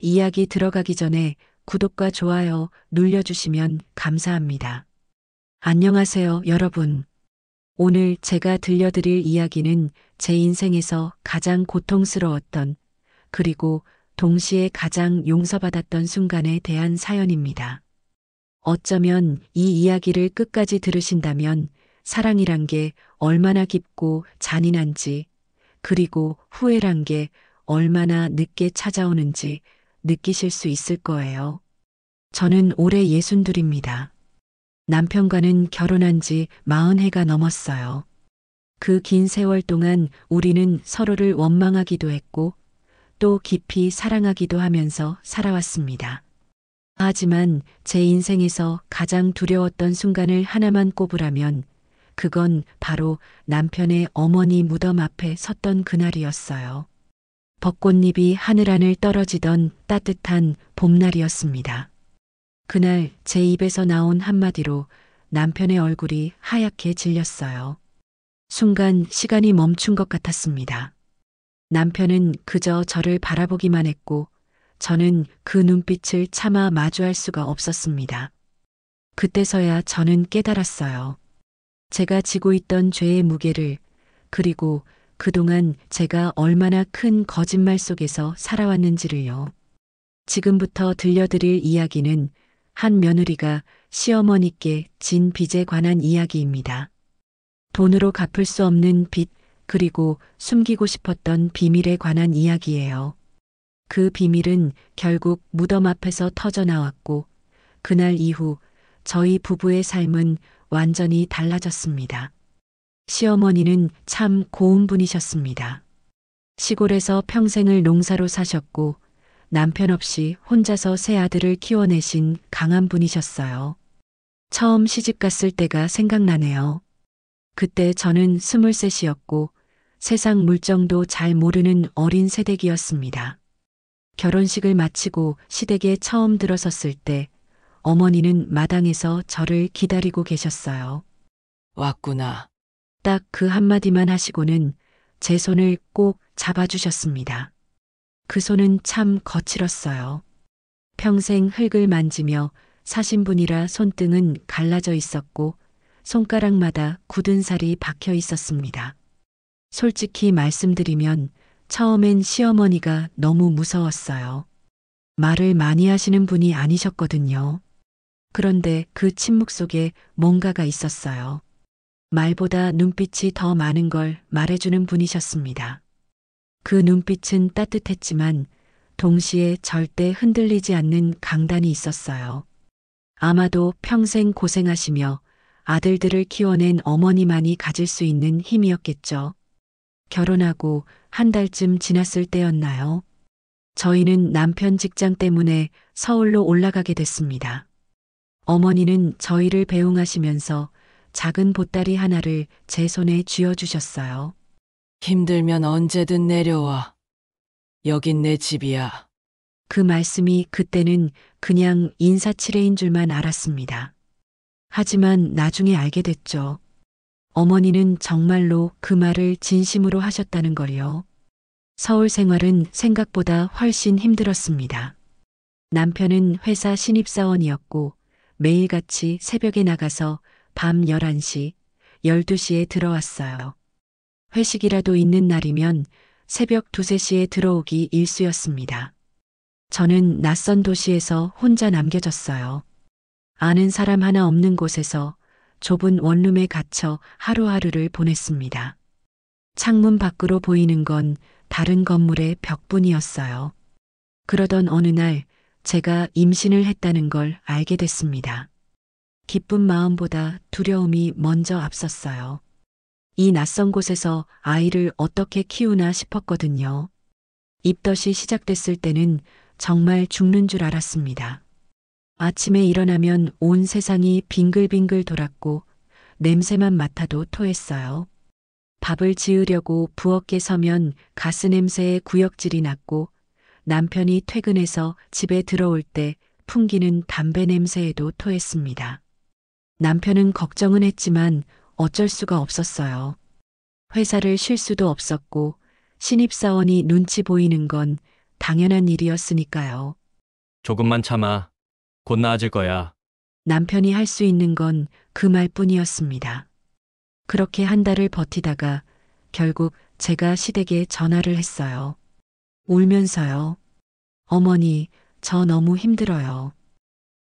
이야기 들어가기 전에 구독과 좋아요 눌러주시면 감사합니다. 안녕하세요, 여러분. 오늘 제가 들려드릴 이야기는 제 인생에서 가장 고통스러웠던 그리고 동시에 가장 용서받았던 순간에 대한 사연입니다. 어쩌면 이 이야기를 끝까지 들으신다면 사랑이란 게 얼마나 깊고 잔인한지 그리고 후회란 게 얼마나 늦게 찾아오는지 느끼실 수 있을 거예요. 저는 올해 62입니다. 남편과는 결혼한 지 40해가 넘었어요. 그 긴 세월 동안 우리는 서로를 원망하기도 했고 또 깊이 사랑하기도 하면서 살아왔습니다. 하지만 제 인생에서 가장 두려웠던 순간을 하나만 꼽으라면 그건 바로 남편의 어머니 무덤 앞에 섰던 그날이었어요. 벚꽃잎이 하늘하늘 떨어지던 따뜻한 봄날이었습니다. 그날 제 입에서 나온 한마디로 남편의 얼굴이 하얗게 질렸어요. 순간 시간이 멈춘 것 같았습니다. 남편은 그저 저를 바라보기만 했고 저는 그 눈빛을 차마 마주할 수가 없었습니다. 그때서야 저는 깨달았어요. 제가 지고 있던 죄의 무게를 그리고 그동안 제가 얼마나 큰 거짓말 속에서 살아왔는지를요. 지금부터 들려드릴 이야기는 한 며느리가 시어머니께 진 빚에 관한 이야기입니다. 돈으로 갚을 수 없는 빚, 그리고 숨기고 싶었던 비밀에 관한 이야기예요. 그 비밀은 결국 무덤 앞에서 터져나왔고, 그날 이후 저희 부부의 삶은 완전히 달라졌습니다. 시어머니는 참 고운 분이셨습니다. 시골에서 평생을 농사로 사셨고 남편 없이 혼자서 세 아들을 키워내신 강한 분이셨어요. 처음 시집 갔을 때가 생각나네요. 그때 저는 23이었고 세상 물정도 잘 모르는 어린 새댁이었습니다. 결혼식을 마치고 시댁에 처음 들어섰을 때 어머니는 마당에서 저를 기다리고 계셨어요. 왔구나. 딱 그 한마디만 하시고는 제 손을 꼭 잡아주셨습니다. 그 손은 참 거칠었어요. 평생 흙을 만지며 사신 분이라 손등은 갈라져 있었고 손가락마다 굳은 살이 박혀 있었습니다. 솔직히 말씀드리면 처음엔 시어머니가 너무 무서웠어요. 말을 많이 하시는 분이 아니셨거든요. 그런데 그 침묵 속에 뭔가가 있었어요. 말보다 눈빛이 더 많은 걸 말해주는 분이셨습니다. 그 눈빛은 따뜻했지만 동시에 절대 흔들리지 않는 강단이 있었어요. 아마도 평생 고생하시며 아들들을 키워낸 어머니만이 가질 수 있는 힘이었겠죠. 결혼하고 한 달쯤 지났을 때였나요? 저희는 남편 직장 때문에 서울로 올라가게 됐습니다. 어머니는 저희를 배웅하시면서 작은 보따리 하나를 제 손에 쥐어주셨어요. 힘들면 언제든 내려와. 여긴 내 집이야. 그 말씀이 그때는 그냥 인사치레인 줄만 알았습니다. 하지만 나중에 알게 됐죠. 어머니는 정말로 그 말을 진심으로 하셨다는 걸요. 서울 생활은 생각보다 훨씬 힘들었습니다. 남편은 회사 신입사원이었고 매일같이 새벽에 나가서 밤 11시, 12시에 들어왔어요. 회식이라도 있는 날이면 새벽 2, 3시에 들어오기 일쑤였습니다. 저는 낯선 도시에서 혼자 남겨졌어요. 아는 사람 하나 없는 곳에서 좁은 원룸에 갇혀 하루하루를 보냈습니다. 창문 밖으로 보이는 건 다른 건물의 벽뿐이었어요. 그러던 어느 날 제가 임신을 했다는 걸 알게 됐습니다. 기쁜 마음보다 두려움이 먼저 앞섰어요. 이 낯선 곳에서 아이를 어떻게 키우나 싶었거든요. 입덧이 시작됐을 때는 정말 죽는 줄 알았습니다. 아침에 일어나면 온 세상이 빙글빙글 돌았고 냄새만 맡아도 토했어요. 밥을 지으려고 부엌에 서면 가스 냄새에 구역질이 났고 남편이 퇴근해서 집에 들어올 때 풍기는 담배 냄새에도 토했습니다. 남편은 걱정은 했지만 어쩔 수가 없었어요. 회사를 쉴 수도 없었고 신입사원이 눈치 보이는 건 당연한 일이었으니까요. 조금만 참아. 곧 나아질 거야. 남편이 할 수 있는 건 그 말뿐이었습니다. 그렇게 한 달을 버티다가 결국 제가 시댁에 전화를 했어요. 울면서요. 어머니, 저 너무 힘들어요.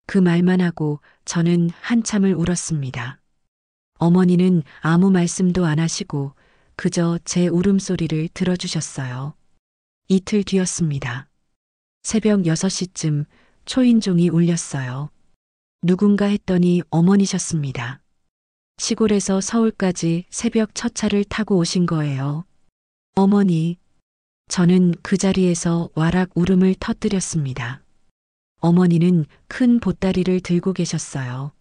그 말만 하고 저는 한참을 울었습니다. 어머니는 아무 말씀도 안 하시고 그저 제 울음소리를 들어주셨어요. 이틀 뒤였습니다. 새벽 6시쯤 초인종이 울렸어요. 누군가 했더니 어머니셨습니다. 시골에서 서울까지 새벽 첫 차를 타고 오신 거예요. 어머니, 저는 그 자리에서 와락 울음을 터뜨렸습니다. 어머니는 큰 보따리를 들고 계셨어요.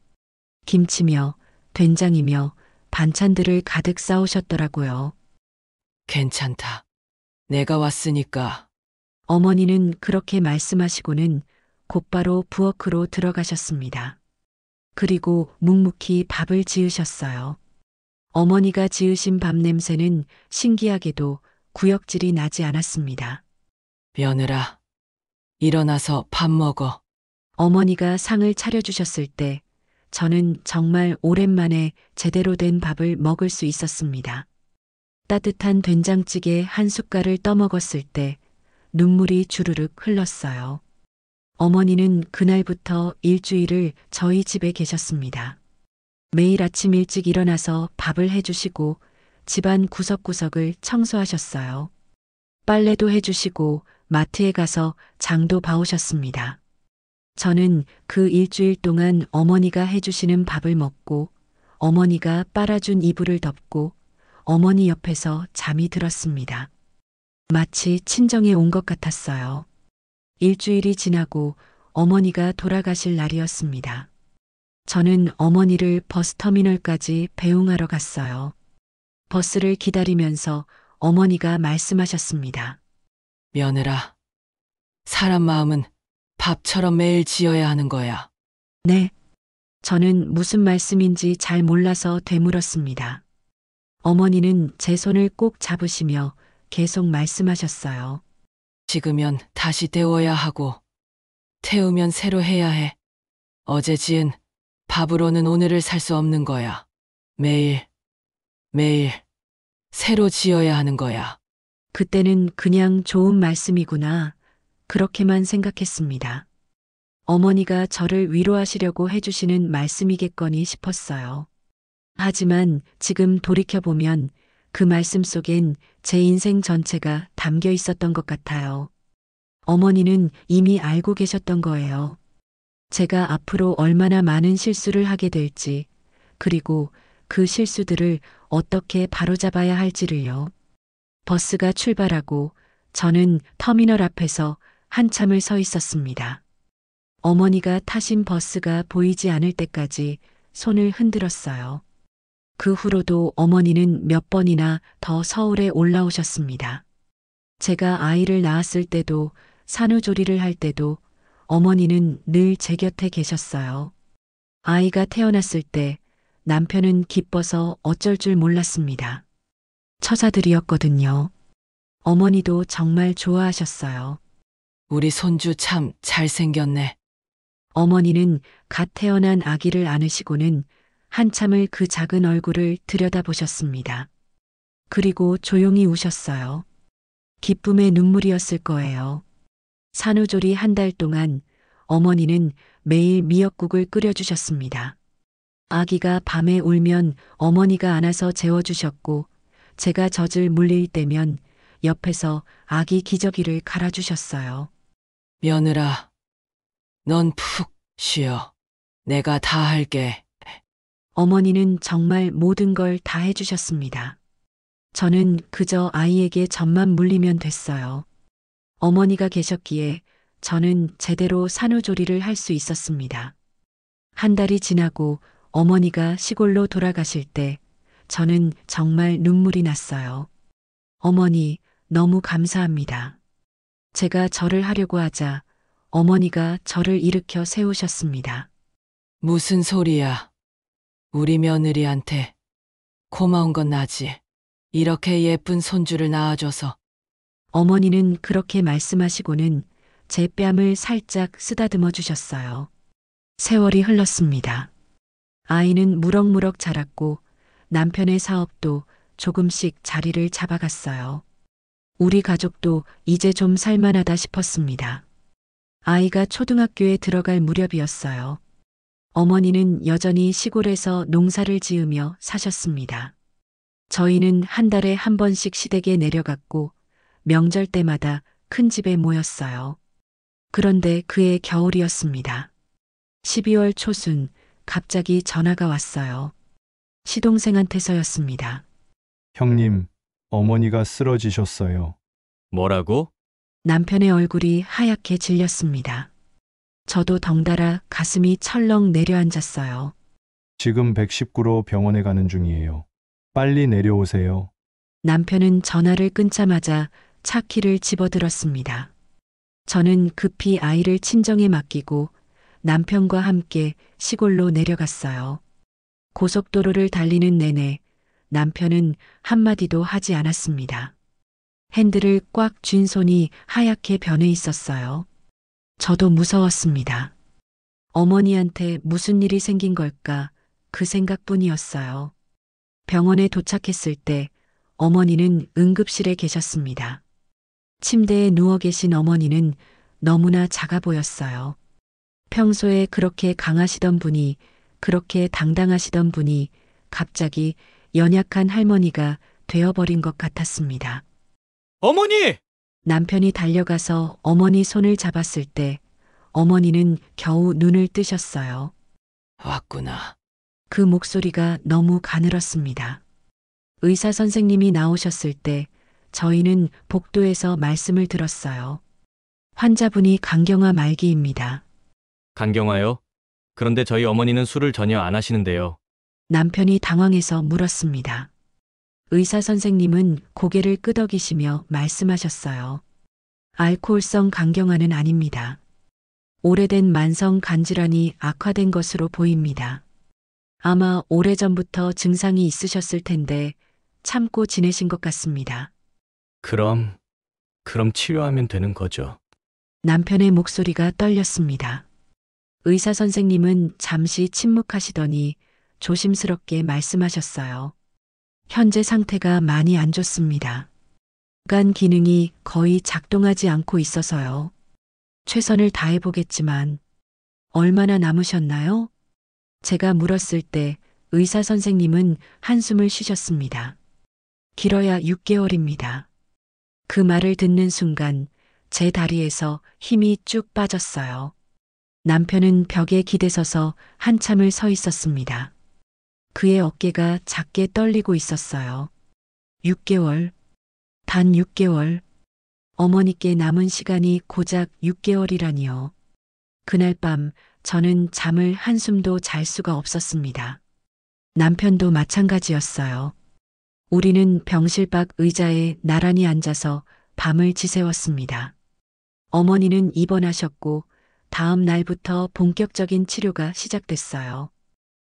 김치며 된장이며 반찬들을 가득 싸오셨더라고요. 괜찮다. 내가 왔으니까. 어머니는 그렇게 말씀하시고는 곧바로 부엌으로 들어가셨습니다. 그리고 묵묵히 밥을 지으셨어요. 어머니가 지으신 밥 냄새는 신기하게도 구역질이 나지 않았습니다. 며느라, 일어나서 밥 먹어. 어머니가 상을 차려주셨을 때 저는 정말 오랜만에 제대로 된 밥을 먹을 수 있었습니다. 따뜻한 된장찌개 한 숟갈을 떠먹었을 때 눈물이 주르륵 흘렀어요. 어머니는 그날부터 일주일을 저희 집에 계셨습니다. 매일 아침 일찍 일어나서 밥을 해주시고 집안 구석구석을 청소하셨어요. 빨래도 해주시고 마트에 가서 장도 봐오셨습니다. 저는 그 일주일 동안 어머니가 해주시는 밥을 먹고 어머니가 빨아준 이불을 덮고 어머니 옆에서 잠이 들었습니다. 마치 친정에 온 것 같았어요. 일주일이 지나고 어머니가 돌아가실 날이었습니다. 저는 어머니를 버스터미널까지 배웅하러 갔어요. 버스를 기다리면서 어머니가 말씀하셨습니다. 며느라, 사람 마음은 밥처럼 매일 지어야 하는 거야. 네. 저는 무슨 말씀인지 잘 몰라서 되물었습니다. 어머니는 제 손을 꼭 잡으시며 계속 말씀하셨어요. 식으면 다시 데워야 하고, 태우면 새로 해야 해. 어제 지은 밥으로는 오늘을 살 수 없는 거야. 매일, 매일, 새로 지어야 하는 거야. 그때는 그냥 좋은 말씀이구나. 그렇게만 생각했습니다. 어머니가 저를 위로하시려고 해주시는 말씀이겠거니 싶었어요. 하지만 지금 돌이켜보면 그 말씀 속엔 제 인생 전체가 담겨 있었던 것 같아요. 어머니는 이미 알고 계셨던 거예요. 제가 앞으로 얼마나 많은 실수를 하게 될지, 그리고 그 실수들을 어떻게 바로잡아야 할지를요. 버스가 출발하고 저는 터미널 앞에서 한참을 서 있었습니다. 어머니가 타신 버스가 보이지 않을 때까지 손을 흔들었어요. 그 후로도 어머니는 몇 번이나 더 서울에 올라오셨습니다. 제가 아이를 낳았을 때도 산후조리를 할 때도 어머니는 늘 제 곁에 계셨어요. 아이가 태어났을 때 남편은 기뻐서 어쩔 줄 몰랐습니다. 처자들이었거든요. 어머니도 정말 좋아하셨어요. 우리 손주 참 잘생겼네. 어머니는 갓 태어난 아기를 안으시고는 한참을 그 작은 얼굴을 들여다보셨습니다. 그리고 조용히 우셨어요. 기쁨의 눈물이었을 거예요. 산후조리 한 달 동안 어머니는 매일 미역국을 끓여주셨습니다. 아기가 밤에 울면 어머니가 안아서 재워주셨고 제가 젖을 물릴 때면 옆에서 아기 기저귀를 갈아주셨어요. 며느라, 넌 푹 쉬어. 내가 다 할게. 어머니는 정말 모든 걸 다 해주셨습니다. 저는 그저 아이에게 젖만 물리면 됐어요. 어머니가 계셨기에 저는 제대로 산후조리를 할 수 있었습니다. 한 달이 지나고 어머니가 시골로 돌아가실 때 저는 정말 눈물이 났어요. 어머니, 너무 감사합니다. 제가 절을 하려고 하자 어머니가 저를 일으켜 세우셨습니다. 무슨 소리야. 우리 며느리한테 고마운 건 나지. 이렇게 예쁜 손주를 낳아줘서. 어머니는 그렇게 말씀하시고는 제 뺨을 살짝 쓰다듬어 주셨어요. 세월이 흘렀습니다. 아이는 무럭무럭 자랐고 남편의 사업도 조금씩 자리를 잡아갔어요. 우리 가족도 이제 좀 살만하다 싶었습니다. 아이가 초등학교에 들어갈 무렵이었어요. 어머니는 여전히 시골에서 농사를 지으며 사셨습니다. 저희는 한 달에 한 번씩 시댁에 내려갔고 명절 때마다 큰 집에 모였어요. 그런데 그해 겨울이었습니다. 12월 초순 갑자기 전화가 왔어요. 시동생한테서였습니다. 형님, 어머니가 쓰러지셨어요. 뭐라고? 남편의 얼굴이 하얗게 질렸습니다. 저도 덩달아 가슴이 철렁 내려앉았어요. 지금 119로 병원에 가는 중이에요. 빨리 내려오세요. 남편은 전화를 끊자마자 차 키를 집어들었습니다. 저는 급히 아이를 친정에 맡기고 남편과 함께 시골로 내려갔어요. 고속도로를 달리는 내내 남편은 한마디도 하지 않았습니다. 핸들을 꽉 쥔 손이 하얗게 변해 있었어요. 저도 무서웠습니다. 어머니한테 무슨 일이 생긴 걸까 그 생각뿐이었어요. 병원에 도착했을 때 어머니는 응급실에 계셨습니다. 침대에 누워 계신 어머니는 너무나 작아 보였어요. 평소에 그렇게 강하시던 분이, 그렇게 당당하시던 분이 갑자기 연약한 할머니가 되어버린 것 같았습니다. 어머니! 남편이 달려가서 어머니 손을 잡았을 때 어머니는 겨우 눈을 뜨셨어요. 왔구나. 그 목소리가 너무 가늘었습니다. 의사 선생님이 나오셨을 때 저희는 복도에서 말씀을 들었어요. 환자분이 간경화 말기입니다. 간경화요? 그런데 저희 어머니는 술을 전혀 안 하시는데요. 남편이 당황해서 물었습니다. 의사 선생님은 고개를 끄덕이시며 말씀하셨어요. 알코올성 간경화는 아닙니다. 오래된 만성 간질환이 악화된 것으로 보입니다. 아마 오래전부터 증상이 있으셨을 텐데 참고 지내신 것 같습니다. 그럼 치료하면 되는 거죠. 남편의 목소리가 떨렸습니다. 의사 선생님은 잠시 침묵하시더니 조심스럽게 말씀하셨어요. 현재 상태가 많이 안 좋습니다. 간 기능이 거의 작동하지 않고 있어서요. 최선을 다해보겠지만 얼마나 남으셨나요? 제가 물었을 때 의사 선생님은 한숨을 쉬셨습니다. 길어야 6개월입니다. 그 말을 듣는 순간 제 다리에서 힘이 쭉 빠졌어요. 남편은 벽에 기대서서 한참을 서 있었습니다. 그의 어깨가 작게 떨리고 있었어요. 6개월, 단 6개월. 어머니께 남은 시간이 고작 6개월이라니요. 그날 밤 저는 잠을 한숨도 잘 수가 없었습니다. 남편도 마찬가지였어요. 우리는 병실 밖 의자에 나란히 앉아서 밤을 지새웠습니다. 어머니는 입원하셨고 다음 날부터 본격적인 치료가 시작됐어요.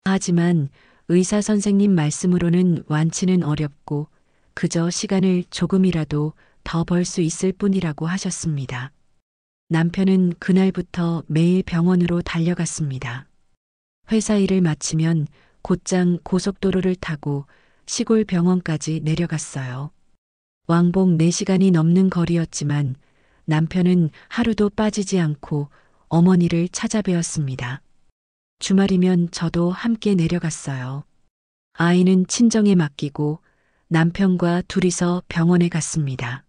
하지만 의사 선생님 말씀으로는 완치는 어렵고 그저 시간을 조금이라도 더 벌 수 있을 뿐이라고 하셨습니다. 남편은 그날부터 매일 병원으로 달려갔습니다. 회사 일을 마치면 곧장 고속도로를 타고 시골 병원까지 내려갔어요. 왕복 4시간이 넘는 거리였지만 남편은 하루도 빠지지 않고 어머니를 찾아뵈었습니다. 주말이면 저도 함께 내려갔어요. 아이는 친정에 맡기고 남편과 둘이서 병원에 갔습니다.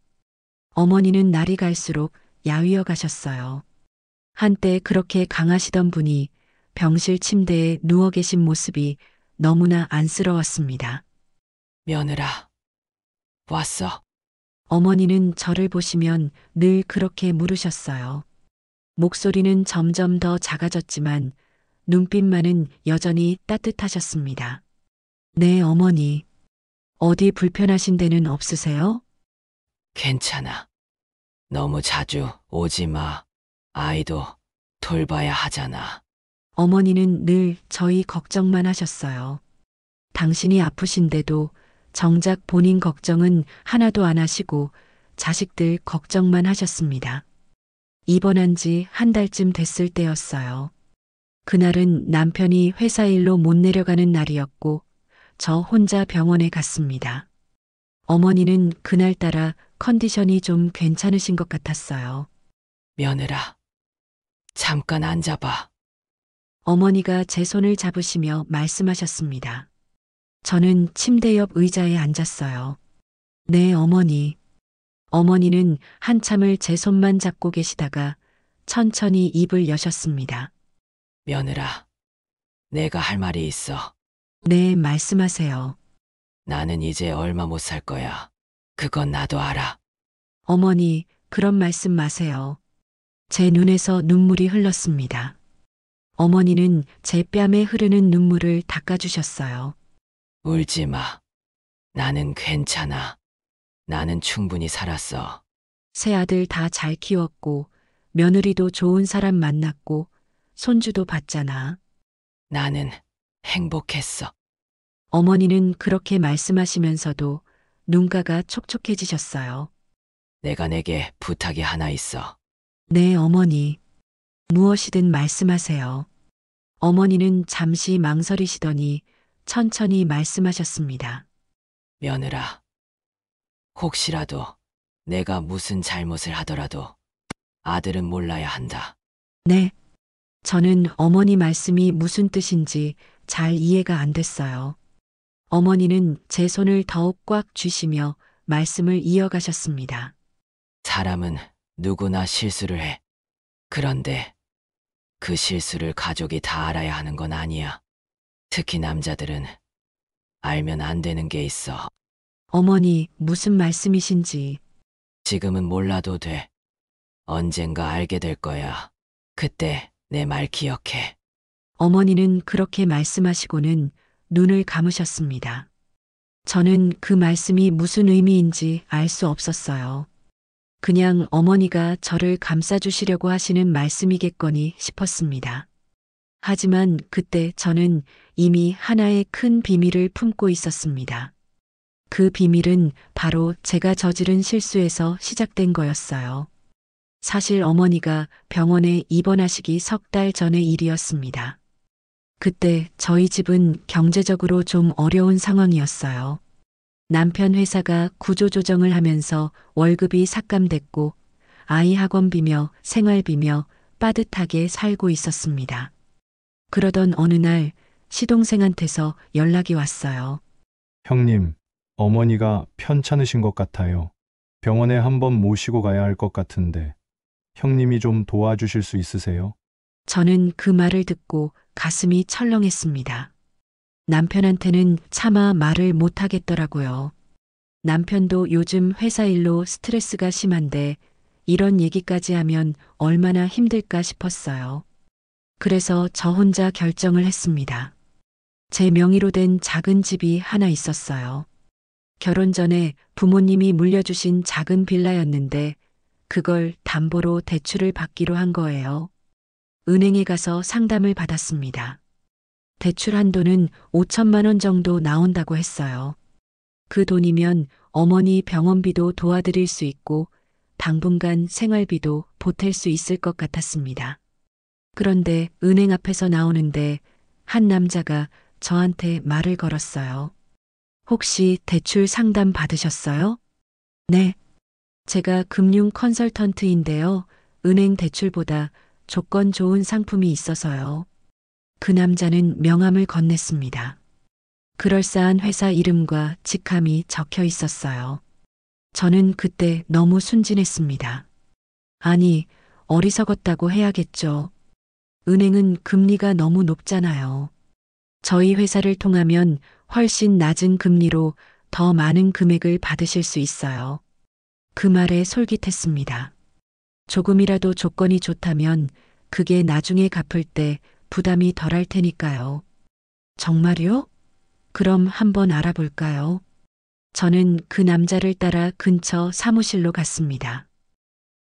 어머니는 날이 갈수록 야위어 가셨어요. 한때 그렇게 강하시던 분이 병실 침대에 누워 계신 모습이 너무나 안쓰러웠습니다. 며느라, 왔어. 어머니는 저를 보시면 늘 그렇게 물으셨어요. 목소리는 점점 더 작아졌지만 눈빛만은 여전히 따뜻하셨습니다. 네, 어머니. 어디 불편하신 데는 없으세요? 괜찮아. 너무 자주 오지 마. 아이도 돌봐야 하잖아. 어머니는 늘 저희 걱정만 하셨어요. 당신이 아프신데도 정작 본인 걱정은 하나도 안 하시고 자식들 걱정만 하셨습니다. 입원한 지 한 달쯤 됐을 때였어요. 그날은 남편이 회사 일로 못 내려가는 날이었고 저 혼자 병원에 갔습니다. 어머니는 그날따라 컨디션이 좀 괜찮으신 것 같았어요. 며느라, 잠깐 앉아봐. 어머니가 제 손을 잡으시며 말씀하셨습니다. 저는 침대 옆 의자에 앉았어요. 네, 어머니. 어머니는 한참을 제 손만 잡고 계시다가 천천히 입을 여셨습니다. 며느라, 내가 할 말이 있어. 네, 말씀하세요. 나는 이제 얼마 못 살 거야. 그건 나도 알아. 어머니, 그런 말씀 마세요. 제 눈에서 눈물이 흘렀습니다. 어머니는 제 뺨에 흐르는 눈물을 닦아주셨어요. 울지 마. 나는 괜찮아. 나는 충분히 살았어. 새 아들 다 잘 키웠고, 며느리도 좋은 사람 만났고, 손주도 봤잖아. 나는 행복했어. 어머니는 그렇게 말씀하시면서도 눈가가 촉촉해지셨어요. 내가 내게 부탁이 하나 있어. 네, 어머니. 무엇이든 말씀하세요. 어머니는 잠시 망설이시더니 천천히 말씀하셨습니다. 며느라, 혹시라도 내가 무슨 잘못을 하더라도 아들은 몰라야 한다. 네. 저는 어머니 말씀이 무슨 뜻인지 잘 이해가 안 됐어요. 어머니는 제 손을 더욱 꽉 쥐시며 말씀을 이어가셨습니다. 사람은 누구나 실수를 해. 그런데 그 실수를 가족이 다 알아야 하는 건 아니야. 특히 남자들은 알면 안 되는 게 있어. 어머니, 무슨 말씀이신지. 지금은 몰라도 돼. 언젠가 알게 될 거야. 그때 내 말 기억해. 어머니는 그렇게 말씀하시고는 눈을 감으셨습니다. 저는 그 말씀이 무슨 의미인지 알 수 없었어요. 그냥 어머니가 저를 감싸주시려고 하시는 말씀이겠거니 싶었습니다. 하지만 그때 저는 이미 하나의 큰 비밀을 품고 있었습니다. 그 비밀은 바로 제가 저지른 실수에서 시작된 거였어요. 사실 어머니가 병원에 입원하시기 석 달 전의 일이었습니다. 그때 저희 집은 경제적으로 좀 어려운 상황이었어요. 남편 회사가 구조조정을 하면서 월급이 삭감됐고 아이 학원비며 생활비며 빠듯하게 살고 있었습니다. 그러던 어느 날 시동생한테서 연락이 왔어요. 형님, 어머니가 편찮으신 것 같아요. 병원에 한번 모시고 가야 할 것 같은데 형님이 좀 도와주실 수 있으세요? 저는 그 말을 듣고 가슴이 철렁했습니다. 남편한테는 차마 말을 못 하겠더라고요. 남편도 요즘 회사 일로 스트레스가 심한데 이런 얘기까지 하면 얼마나 힘들까 싶었어요. 그래서 저 혼자 결정을 했습니다. 제 명의로 된 작은 집이 하나 있었어요. 결혼 전에 부모님이 물려주신 작은 빌라였는데 그걸 담보로 대출을 받기로 한 거예요. 은행에 가서 상담을 받았습니다. 대출 한도는 5천만 원 정도 나온다고 했어요. 그 돈이면 어머니 병원비도 도와드릴 수 있고 당분간 생활비도 보탤 수 있을 것 같았습니다. 그런데 은행 앞에서 나오는데 한 남자가 저한테 말을 걸었어요. 혹시 대출 상담 받으셨어요? 네. 제가 금융 컨설턴트인데요. 은행 대출보다 조건 좋은 상품이 있어서요. 그 남자는 명함을 건넸습니다. 그럴싸한 회사 이름과 직함이 적혀 있었어요. 저는 그때 너무 순진했습니다. 아니, 어리석었다고 해야겠죠. 은행은 금리가 너무 높잖아요. 저희 회사를 통하면 훨씬 낮은 금리로 더 많은 금액을 받으실 수 있어요. 그 말에 솔깃했습니다. 조금이라도 조건이 좋다면 그게 나중에 갚을 때 부담이 덜할 테니까요. 정말요? 그럼 한번 알아볼까요? 저는 그 남자를 따라 근처 사무실로 갔습니다.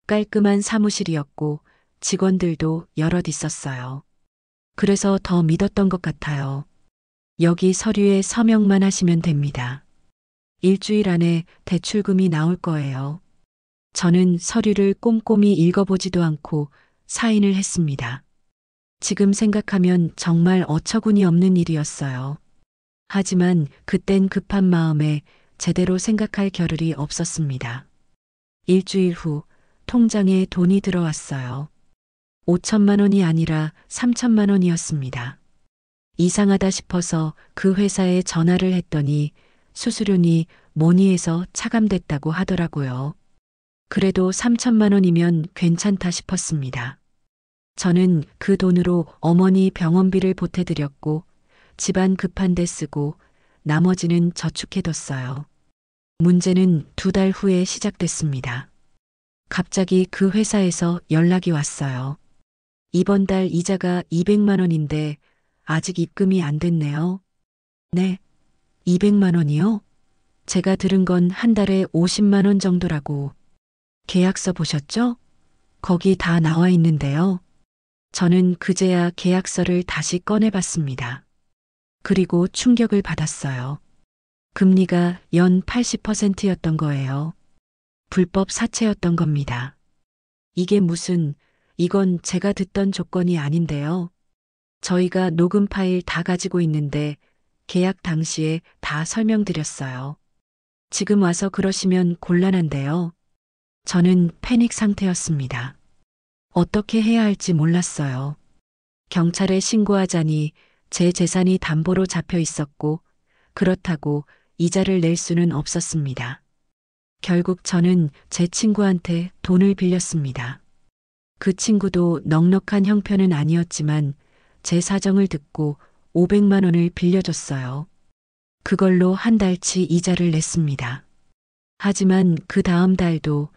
깔끔한 사무실이었고 직원들도 여럿 있었어요. 그래서 더 믿었던 것 같아요. 여기 서류에 서명만 하시면 됩니다. 일주일 안에 대출금이 나올 거예요. 저는 서류를 꼼꼼히 읽어보지도 않고 사인을 했습니다. 지금 생각하면 정말 어처구니 없는 일이었어요. 하지만 그땐 급한 마음에 제대로 생각할 겨를이 없었습니다. 일주일 후 통장에 돈이 들어왔어요. 5천만 원이 아니라 3천만 원이었습니다. 이상하다 싶어서 그 회사에 전화를 했더니 수수료니 뭐니 해서 차감됐다고 하더라고요. 그래도 3천만 원이면 괜찮다 싶었습니다. 저는 그 돈으로 어머니 병원비를 보태드렸고 집안 급한 데 쓰고 나머지는 저축해뒀어요. 문제는 2달 후에 시작됐습니다. 갑자기 그 회사에서 연락이 왔어요. 이번 달 이자가 200만 원인데 아직 입금이 안 됐네요. 네, 200만 원이요? 제가 들은 건 한 달에 50만 원 정도라고. 계약서 보셨죠? 거기 다 나와 있는데요. 저는 그제야 계약서를 다시 꺼내봤습니다. 그리고 충격을 받았어요. 금리가 연 80%였던 거예요. 불법 사채였던 겁니다. 이건 제가 듣던 조건이 아닌데요. 저희가 녹음 파일 다 가지고 있는데 계약 당시에 다 설명드렸어요. 지금 와서 그러시면 곤란한데요. 저는 패닉 상태였습니다. 어떻게 해야 할지 몰랐어요. 경찰에 신고하자니 제 재산이 담보로 잡혀 있었고 그렇다고 이자를 낼 수는 없었습니다. 결국 저는 제 친구한테 돈을 빌렸습니다. 그 친구도 넉넉한 형편은 아니었지만 제 사정을 듣고 500만 원을 빌려줬어요. 그걸로 한 달치 이자를 냈습니다. 하지만 그 다음 달도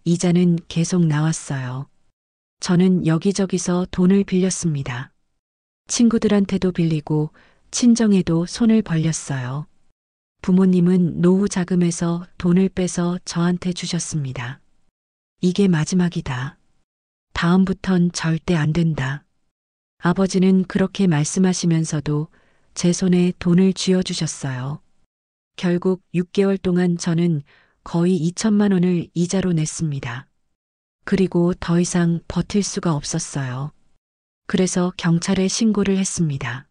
이자는 계속 나왔어요. 저는 여기저기서 돈을 빌렸습니다. 친구들한테도 빌리고 친정에도 손을 벌렸어요. 부모님은 노후 자금에서 돈을 빼서 저한테 주셨습니다. 이게 마지막이다. 다음부턴 절대 안 된다. 아버지는 그렇게 말씀하시면서도 제 손에 돈을 쥐어주셨어요. 결국 6개월 동안 저는 거의 2천만 원을 이자로 냈습니다. 그리고 더 이상 버틸 수가 없었어요. 그래서 경찰에 신고를 했습니다.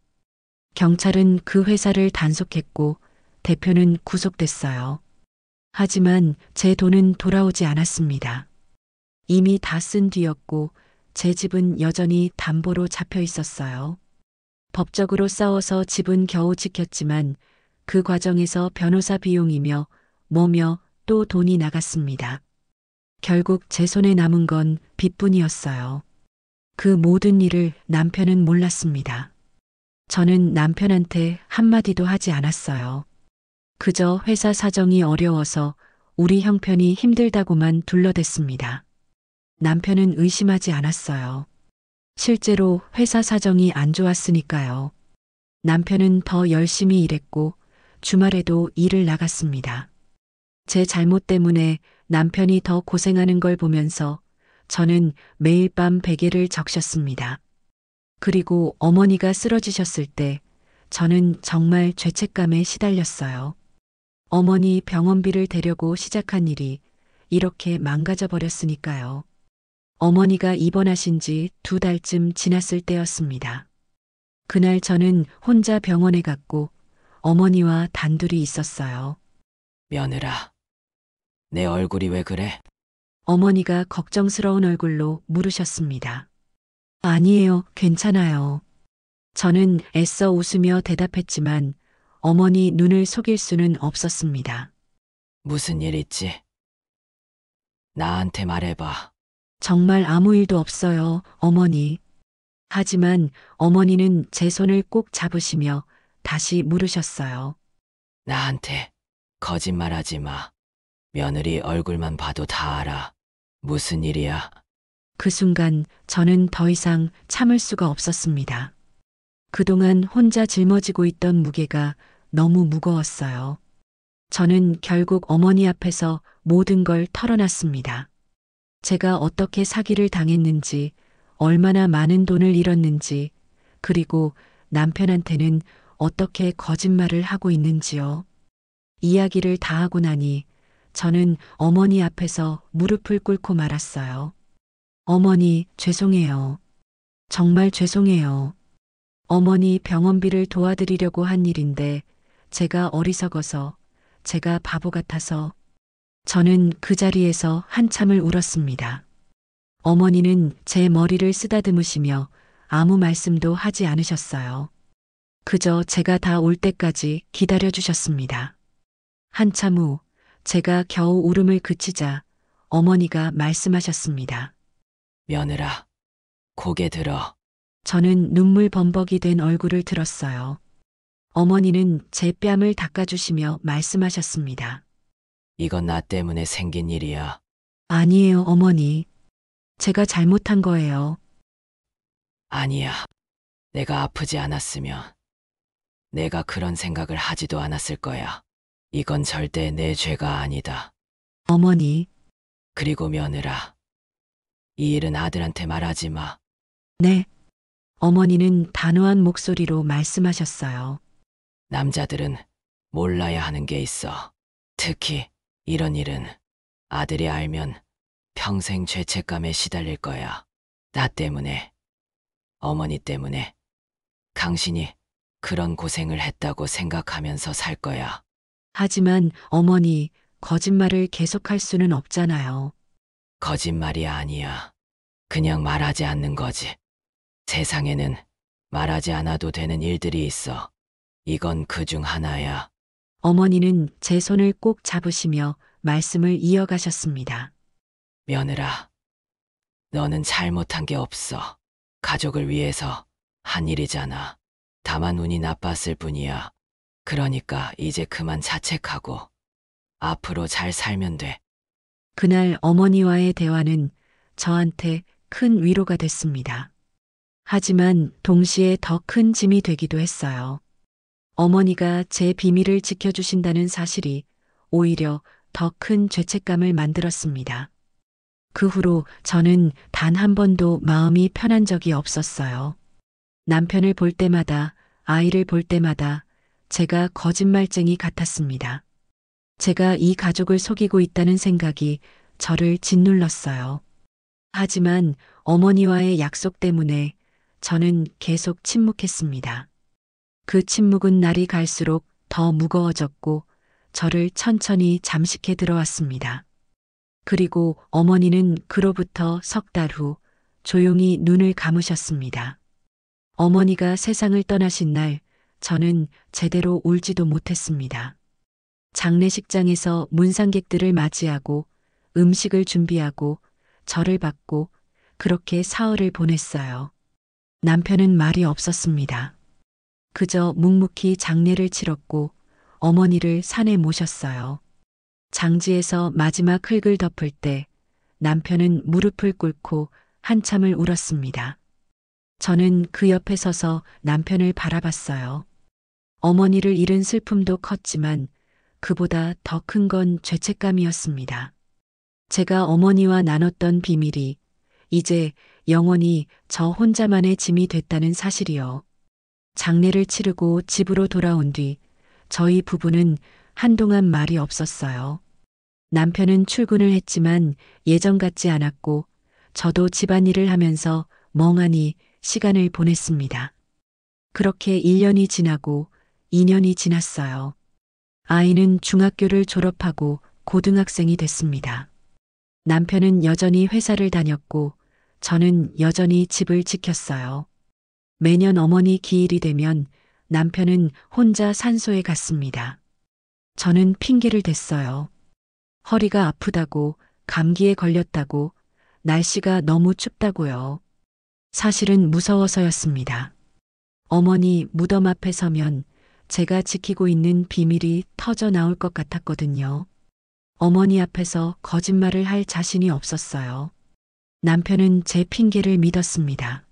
경찰은 그 회사를 단속했고 대표는 구속됐어요. 하지만 제 돈은 돌아오지 않았습니다. 이미 다 쓴 뒤였고 제 집은 여전히 담보로 잡혀 있었어요. 법적으로 싸워서 집은 겨우 지켰지만 그 과정에서 변호사 비용이며 뭐며 또 돈이 나갔습니다. 결국 제 손에 남은 건 빚뿐이었어요. 그 모든 일을 남편은 몰랐습니다. 저는 남편한테 한마디도 하지 않았어요. 그저 회사 사정이 어려워서 우리 형편이 힘들다고만 둘러댔습니다. 남편은 의심하지 않았어요. 실제로 회사 사정이 안 좋았으니까요. 남편은 더 열심히 일했고 주말에도 일을 나갔습니다. 제 잘못 때문에 남편이 더 고생하는 걸 보면서 저는 매일 밤 베개를 적셨습니다. 그리고 어머니가 쓰러지셨을 때 저는 정말 죄책감에 시달렸어요. 어머니 병원비를 대려고 시작한 일이 이렇게 망가져 버렸으니까요. 어머니가 입원하신 지 2달쯤 지났을 때였습니다. 그날 저는 혼자 병원에 갔고 어머니와 단둘이 있었어요. 며느라, 내 얼굴이 왜 그래? 어머니가 걱정스러운 얼굴로 물으셨습니다. 아니에요, 괜찮아요. 저는 애써 웃으며 대답했지만 어머니 눈을 속일 수는 없었습니다. 무슨 일 있지? 나한테 말해봐. 정말 아무 일도 없어요, 어머니. 하지만 어머니는 제 손을 꼭 잡으시며 다시 물으셨어요. 나한테 거짓말하지 마. 며느리 얼굴만 봐도 다 알아. 무슨 일이야? 그 순간 저는 더 이상 참을 수가 없었습니다. 그동안 혼자 짊어지고 있던 무게가 너무 무거웠어요. 저는 결국 어머니 앞에서 모든 걸 털어놨습니다. 제가 어떻게 사기를 당했는지, 얼마나 많은 돈을 잃었는지, 그리고 남편한테는 어떻게 거짓말을 하고 있는지요. 이야기를 다 하고 나니 저는 어머니 앞에서 무릎을 꿇고 말았어요. 어머니, 죄송해요. 정말 죄송해요. 어머니 병원비를 도와드리려고 한 일인데 제가 어리석어서, 제가 바보 같아서. 저는 그 자리에서 한참을 울었습니다. 어머니는 제 머리를 쓰다듬으시며 아무 말씀도 하지 않으셨어요. 그저 제가 다 올 때까지 기다려 주셨습니다. 한참 후 제가 겨우 울음을 그치자 어머니가 말씀하셨습니다. 며느라, 고개 들어. 저는 눈물 범벅이 된 얼굴을 들었어요. 어머니는 제 뺨을 닦아주시며 말씀하셨습니다. 이건 나 때문에 생긴 일이야. 아니에요, 어머니. 제가 잘못한 거예요. 아니야. 내가 아프지 않았으면 내가 그런 생각을 하지도 않았을 거야. 이건 절대 내 죄가 아니다. 어머니, 그리고 며느라, 이 일은 아들한테 말하지 마. 네. 어머니는 단호한 목소리로 말씀하셨어요. 남자들은 몰라야 하는 게 있어. 특히 이런 일은 아들이 알면 평생 죄책감에 시달릴 거야. 나 때문에, 어머니 때문에, 당신이 그런 고생을 했다고 생각하면서 살 거야. 하지만 어머니, 거짓말을 계속할 수는 없잖아요. 거짓말이 아니야. 그냥 말하지 않는 거지. 세상에는 말하지 않아도 되는 일들이 있어. 이건 그 중 하나야. 어머니는 제 손을 꼭 잡으시며 말씀을 이어가셨습니다. 며느라, 너는 잘못한 게 없어. 가족을 위해서 한 일이잖아. 다만 운이 나빴을 뿐이야. 그러니까 이제 그만 자책하고 앞으로 잘 살면 돼. 그날 어머니와의 대화는 저한테 큰 위로가 됐습니다. 하지만 동시에 더 큰 짐이 되기도 했어요. 어머니가 제 비밀을 지켜주신다는 사실이 오히려 더 큰 죄책감을 만들었습니다. 그 후로 저는 단 한 번도 마음이 편한 적이 없었어요. 남편을 볼 때마다, 아이를 볼 때마다 제가 거짓말쟁이 같았습니다. 제가 이 가족을 속이고 있다는 생각이 저를 짓눌렀어요. 하지만 어머니와의 약속 때문에 저는 계속 침묵했습니다. 그 침묵은 날이 갈수록 더 무거워졌고 저를 천천히 잠식해 들어왔습니다. 그리고 어머니는 그로부터 석 달 후 조용히 눈을 감으셨습니다. 어머니가 세상을 떠나신 날 저는 제대로 울지도 못했습니다. 장례식장에서 문상객들을 맞이하고 음식을 준비하고 절을 받고 그렇게 사흘을 보냈어요. 남편은 말이 없었습니다. 그저 묵묵히 장례를 치렀고 어머니를 산에 모셨어요. 장지에서 마지막 흙을 덮을 때 남편은 무릎을 꿇고 한참을 울었습니다. 저는 그 옆에 서서 남편을 바라봤어요. 어머니를 잃은 슬픔도 컸지만 그보다 더 큰 건 죄책감이었습니다. 제가 어머니와 나눴던 비밀이 이제 영원히 저 혼자만의 짐이 됐다는 사실이요. 장례를 치르고 집으로 돌아온 뒤 저희 부부는 한동안 말이 없었어요. 남편은 출근을 했지만 예전 같지 않았고 저도 집안일을 하면서 멍하니 시간을 보냈습니다. 그렇게 1년이 지나고 2년이 지났어요. 아이는 중학교를 졸업하고 고등학생이 됐습니다. 남편은 여전히 회사를 다녔고 저는 여전히 집을 지켰어요. 매년 어머니 기일이 되면 남편은 혼자 산소에 갔습니다. 저는 핑계를 댔어요. 허리가 아프다고, 감기에 걸렸다고, 날씨가 너무 춥다고요. 사실은 무서워서였습니다. 어머니 무덤 앞에 서면 제가 지키고 있는 비밀이 터져 나올 것 같았거든요. 어머니 앞에서 거짓말을 할 자신이 없었어요. 남편은 제 핑계를 믿었습니다.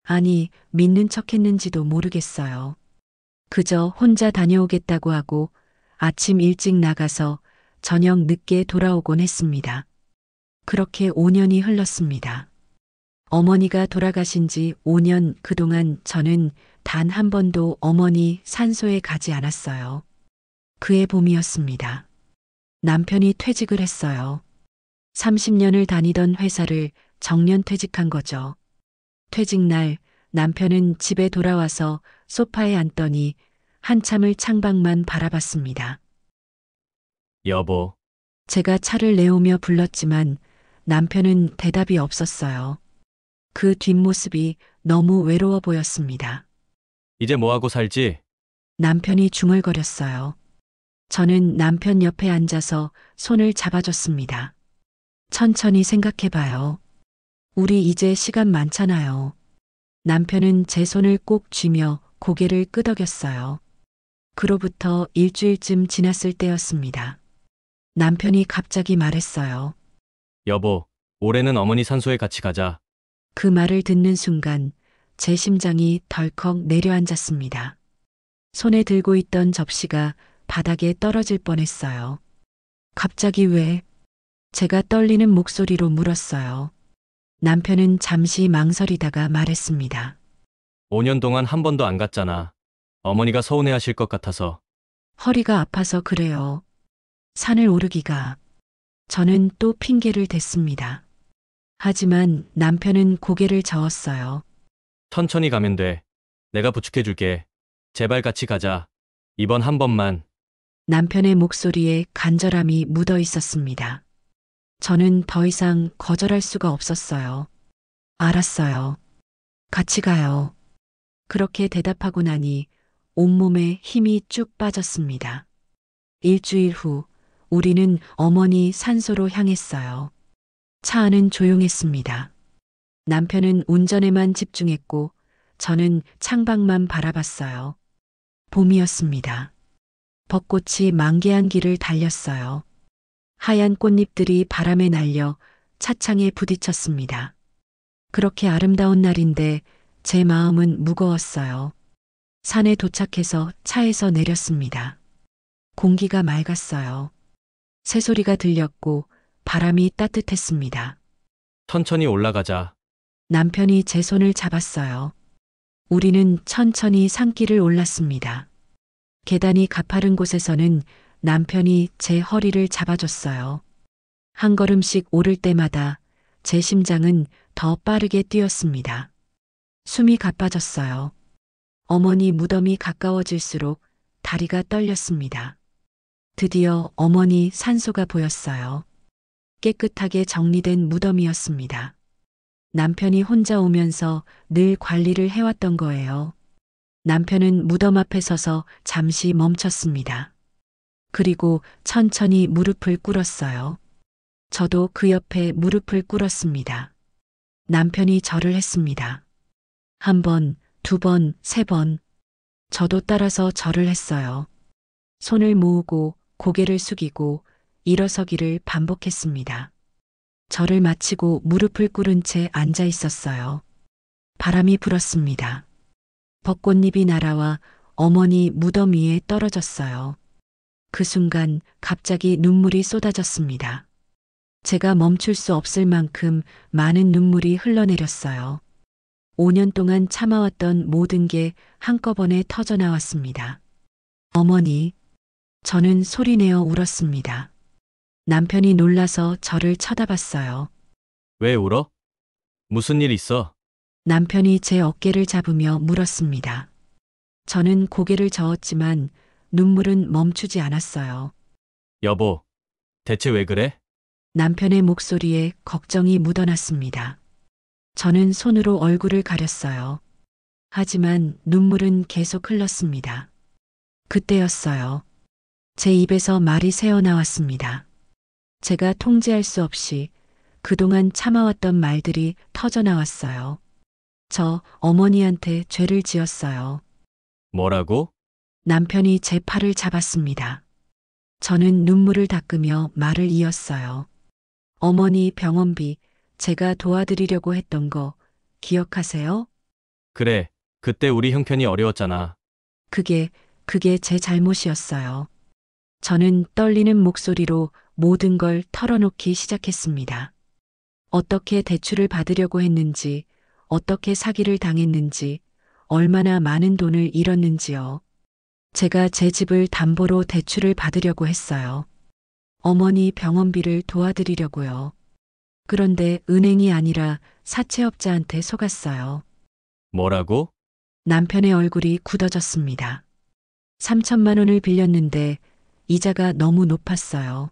아니, 믿는 척 했는지도 모르겠어요. 그저 혼자 다녀오겠다고 하고 아침 일찍 나가서 저녁 늦게 돌아오곤 했습니다. 그렇게 5년이 흘렀습니다. 어머니가 돌아가신 지 5년 그동안 저는 단 한 번도 어머니 산소에 가지 않았어요. 그해 봄이었습니다. 남편이 퇴직을 했어요. 30년을 다니던 회사를 정년 퇴직한 거죠. 퇴직 날 남편은 집에 돌아와서 소파에 앉더니 한참을 창밖만 바라봤습니다. 여보, 제가 차를 내오며 불렀지만 남편은 대답이 없었어요. 그 뒷모습이 너무 외로워 보였습니다. 이제 뭐하고 살지? 남편이 중얼거렸어요. 저는 남편 옆에 앉아서 손을 잡아줬습니다. 천천히 생각해봐요. 우리 이제 시간 많잖아요. 남편은 제 손을 꼭 쥐며 고개를 끄덕였어요. 그로부터 일주일쯤 지났을 때였습니다. 남편이 갑자기 말했어요. 여보, 올해는 어머니 산소에 같이 가자. 그 말을 듣는 순간 제 심장이 덜컥 내려앉았습니다. 손에 들고 있던 접시가 바닥에 떨어질 뻔했어요. 갑자기 왜? 제가 떨리는 목소리로 물었어요. 남편은 잠시 망설이다가 말했습니다. 5년 동안 한 번도 안 갔잖아. 어머니가 서운해하실 것 같아서. 허리가 아파서 그래요. 산을 오르기가. 저는 또 핑계를 댔습니다. 하지만 남편은 고개를 저었어요. 천천히 가면 돼. 내가 부축해줄게. 제발 같이 가자. 이번 한 번만. 남편의 목소리에 간절함이 묻어 있었습니다. 저는 더 이상 거절할 수가 없었어요. 알았어요. 같이 가요. 그렇게 대답하고 나니 온몸에 힘이 쭉 빠졌습니다. 일주일 후 우리는 어머니 산소로 향했어요. 차 안은 조용했습니다. 남편은 운전에만 집중했고 저는 창밖만 바라봤어요. 봄이었습니다. 벚꽃이 만개한 길을 달렸어요. 하얀 꽃잎들이 바람에 날려 차창에 부딪혔습니다. 그렇게 아름다운 날인데 제 마음은 무거웠어요. 산에 도착해서 차에서 내렸습니다. 공기가 맑았어요. 새소리가 들렸고 바람이 따뜻했습니다. 천천히 올라가자. 남편이 제 손을 잡았어요. 우리는 천천히 산길을 올랐습니다. 계단이 가파른 곳에서는 남편이 제 허리를 잡아줬어요. 한 걸음씩 오를 때마다 제 심장은 더 빠르게 뛰었습니다. 숨이 가빠졌어요. 어머니 무덤이 가까워질수록 다리가 떨렸습니다. 드디어 어머니 산소가 보였어요. 깨끗하게 정리된 무덤이었습니다. 남편이 혼자 오면서 늘 관리를 해왔던 거예요. 남편은 무덤 앞에 서서 잠시 멈췄습니다. 그리고 천천히 무릎을 꿇었어요. 저도 그 옆에 무릎을 꿇었습니다. 남편이 절을 했습니다. 한 번, 두 번, 세 번. 저도 따라서 절을 했어요. 손을 모으고 고개를 숙이고 일어서기를 반복했습니다. 절을 마치고 무릎을 꿇은 채 앉아 있었어요. 바람이 불었습니다. 벚꽃잎이 날아와 어머니 무덤 위에 떨어졌어요. 그 순간 갑자기 눈물이 쏟아졌습니다. 제가 멈출 수 없을 만큼 많은 눈물이 흘러내렸어요. 5년 동안 참아왔던 모든 게 한꺼번에 터져나왔습니다. 어머니, 저는 소리내어 울었습니다. 남편이 놀라서 저를 쳐다봤어요. 왜 울어? 무슨 일 있어? 남편이 제 어깨를 잡으며 물었습니다. 저는 고개를 저었지만 눈물은 멈추지 않았어요. 여보, 대체 왜 그래? 남편의 목소리에 걱정이 묻어났습니다. 저는 손으로 얼굴을 가렸어요. 하지만 눈물은 계속 흘렀습니다. 그때였어요. 제 입에서 말이 새어나왔습니다. 제가 통제할 수 없이 그동안 참아왔던 말들이 터져나왔어요. 저 어머니한테 죄를 지었어요. 뭐라고? 남편이 제 팔을 잡았습니다. 저는 눈물을 닦으며 말을 이었어요. 어머니 병원비 제가 도와드리려고 했던 거 기억하세요? 그래, 그때 우리 형편이 어려웠잖아. 그게 제 잘못이었어요. 저는 떨리는 목소리로 모든 걸 털어놓기 시작했습니다. 어떻게 대출을 받으려고 했는지, 어떻게 사기를 당했는지, 얼마나 많은 돈을 잃었는지요. 제가 제 집을 담보로 대출을 받으려고 했어요. 어머니 병원비를 도와드리려고요. 그런데 은행이 아니라 사채업자한테 속았어요. 뭐라고? 남편의 얼굴이 굳어졌습니다. 3천만 원을 빌렸는데 이자가 너무 높았어요.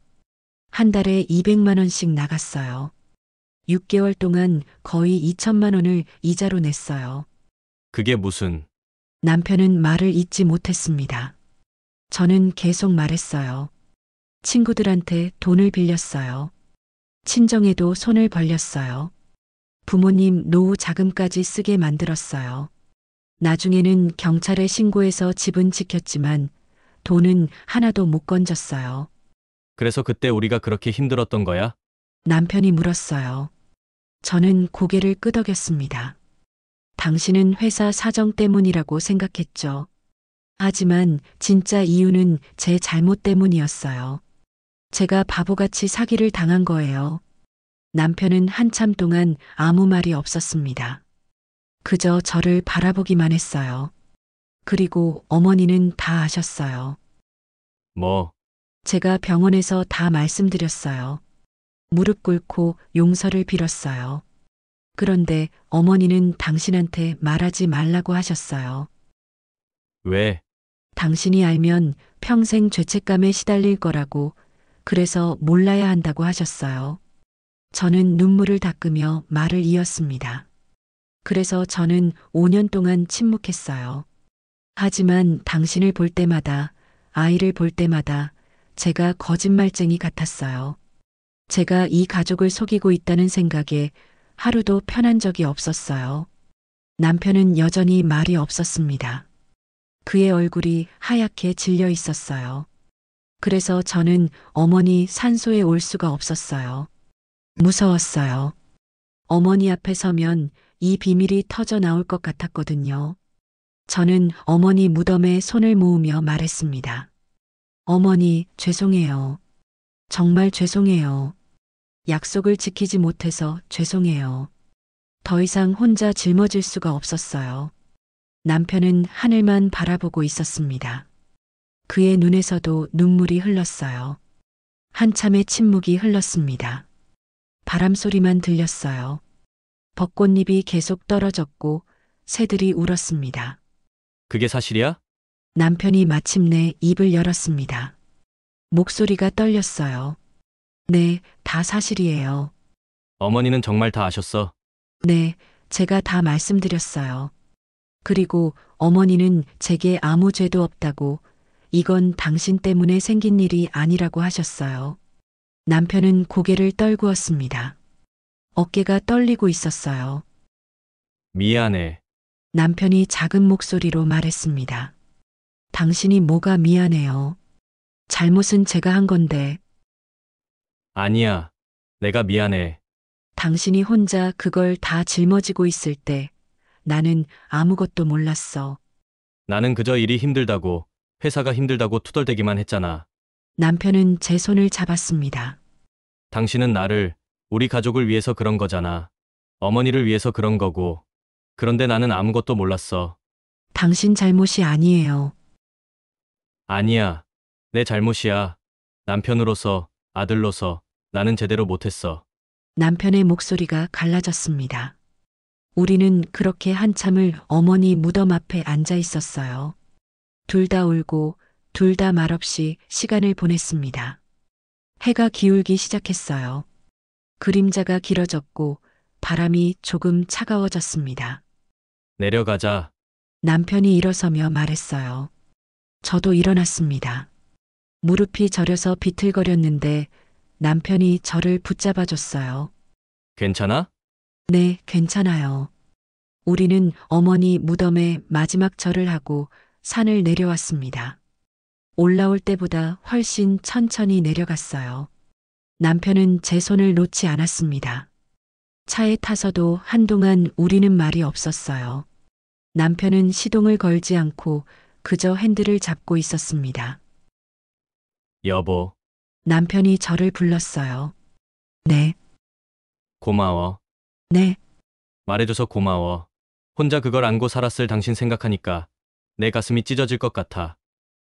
한 달에 200만 원씩 나갔어요. 6개월 동안 거의 2천만 원을 이자로 냈어요. 그게 무슨, 남편은 말을 잇지 못했습니다. 저는 계속 말했어요. 친구들한테 돈을 빌렸어요. 친정에도 손을 벌렸어요. 부모님 노후 자금까지 쓰게 만들었어요. 나중에는 경찰에 신고해서 집은 지켰지만 돈은 하나도 못 건졌어요. 그래서 그때 우리가 그렇게 힘들었던 거야? 남편이 물었어요. 저는 고개를 끄덕였습니다. 당신은 회사 사정 때문이라고 생각했죠. 하지만 진짜 이유는 제 잘못 때문이었어요. 제가 바보같이 사기를 당한 거예요. 남편은 한참 동안 아무 말이 없었습니다. 그저 저를 바라보기만 했어요. 그리고 어머니는 다 아셨어요. 뭐, 제가 병원에서 다 말씀드렸어요. 무릎 꿇고 용서를 빌었어요. 그런데 어머니는 당신한테 말하지 말라고 하셨어요. 왜? 당신이 알면 평생 죄책감에 시달릴 거라고, 그래서 몰라야 한다고 하셨어요. 저는 눈물을 닦으며 말을 이었습니다. 그래서 저는 5년 동안 침묵했어요. 하지만 당신을 볼 때마다, 아이를 볼 때마다 제가 거짓말쟁이 같았어요. 제가 이 가족을 속이고 있다는 생각에 하루도 편한 적이 없었어요. 남편은 여전히 말이 없었습니다. 그의 얼굴이 하얗게 질려 있었어요. 그래서 저는 어머니 산소에 올 수가 없었어요. 무서웠어요. 어머니 앞에 서면 이 비밀이 터져 나올 것 같았거든요. 저는 어머니 무덤에 손을 모으며 말했습니다. 어머니, 죄송해요. 정말 죄송해요. 약속을 지키지 못해서 죄송해요. 더 이상 혼자 짊어질 수가 없었어요. 남편은 하늘만 바라보고 있었습니다. 그의 눈에서도 눈물이 흘렀어요. 한참의 침묵이 흘렀습니다. 바람 소리만 들렸어요. 벚꽃잎이 계속 떨어졌고 새들이 울었습니다. 그게 사실이야? 남편이 마침내 입을 열었습니다. 목소리가 떨렸어요. 네, 다 사실이에요. 어머니는 정말 다 아셨어. 네, 제가 다 말씀드렸어요. 그리고 어머니는 제게 아무 죄도 없다고, 이건 당신 때문에 생긴 일이 아니라고 하셨어요. 남편은 고개를 떨구었습니다. 어깨가 떨리고 있었어요. 미안해. 남편이 작은 목소리로 말했습니다. 당신이 뭐가 미안해요. 잘못은 제가 한 건데, 아니야. 내가 미안해. 당신이 혼자 그걸 다 짊어지고 있을 때 나는 아무것도 몰랐어. 나는 그저 일이 힘들다고, 회사가 힘들다고 투덜대기만 했잖아. 남편은 제 손을 잡았습니다. 당신은 나를, 우리 가족을 위해서 그런 거잖아. 어머니를 위해서 그런 거고. 그런데 나는 아무것도 몰랐어. 당신 잘못이 아니에요. 아니야. 내 잘못이야. 남편으로서, 아들로서 나는 제대로 못했어. 남편의 목소리가 갈라졌습니다. 우리는 그렇게 한참을 어머니 무덤 앞에 앉아 있었어요. 둘 다 울고 둘 다 말없이 시간을 보냈습니다. 해가 기울기 시작했어요. 그림자가 길어졌고 바람이 조금 차가워졌습니다. 내려가자. 남편이 일어서며 말했어요. 저도 일어났습니다. 무릎이 저려서 비틀거렸는데 남편이 저를 붙잡아줬어요. 괜찮아? 네, 괜찮아요. 우리는 어머니 무덤에 마지막 절을 하고 산을 내려왔습니다. 올라올 때보다 훨씬 천천히 내려갔어요. 남편은 제 손을 놓지 않았습니다. 차에 타서도 한동안 우리는 말이 없었어요. 남편은 시동을 걸지 않고 그저 핸들을 잡고 있었습니다. 여보, 남편이 저를 불렀어요. 네, 고마워. 네. 말해줘서 고마워. 혼자 그걸 안고 살았을 당신 생각하니까 내 가슴이 찢어질 것 같아.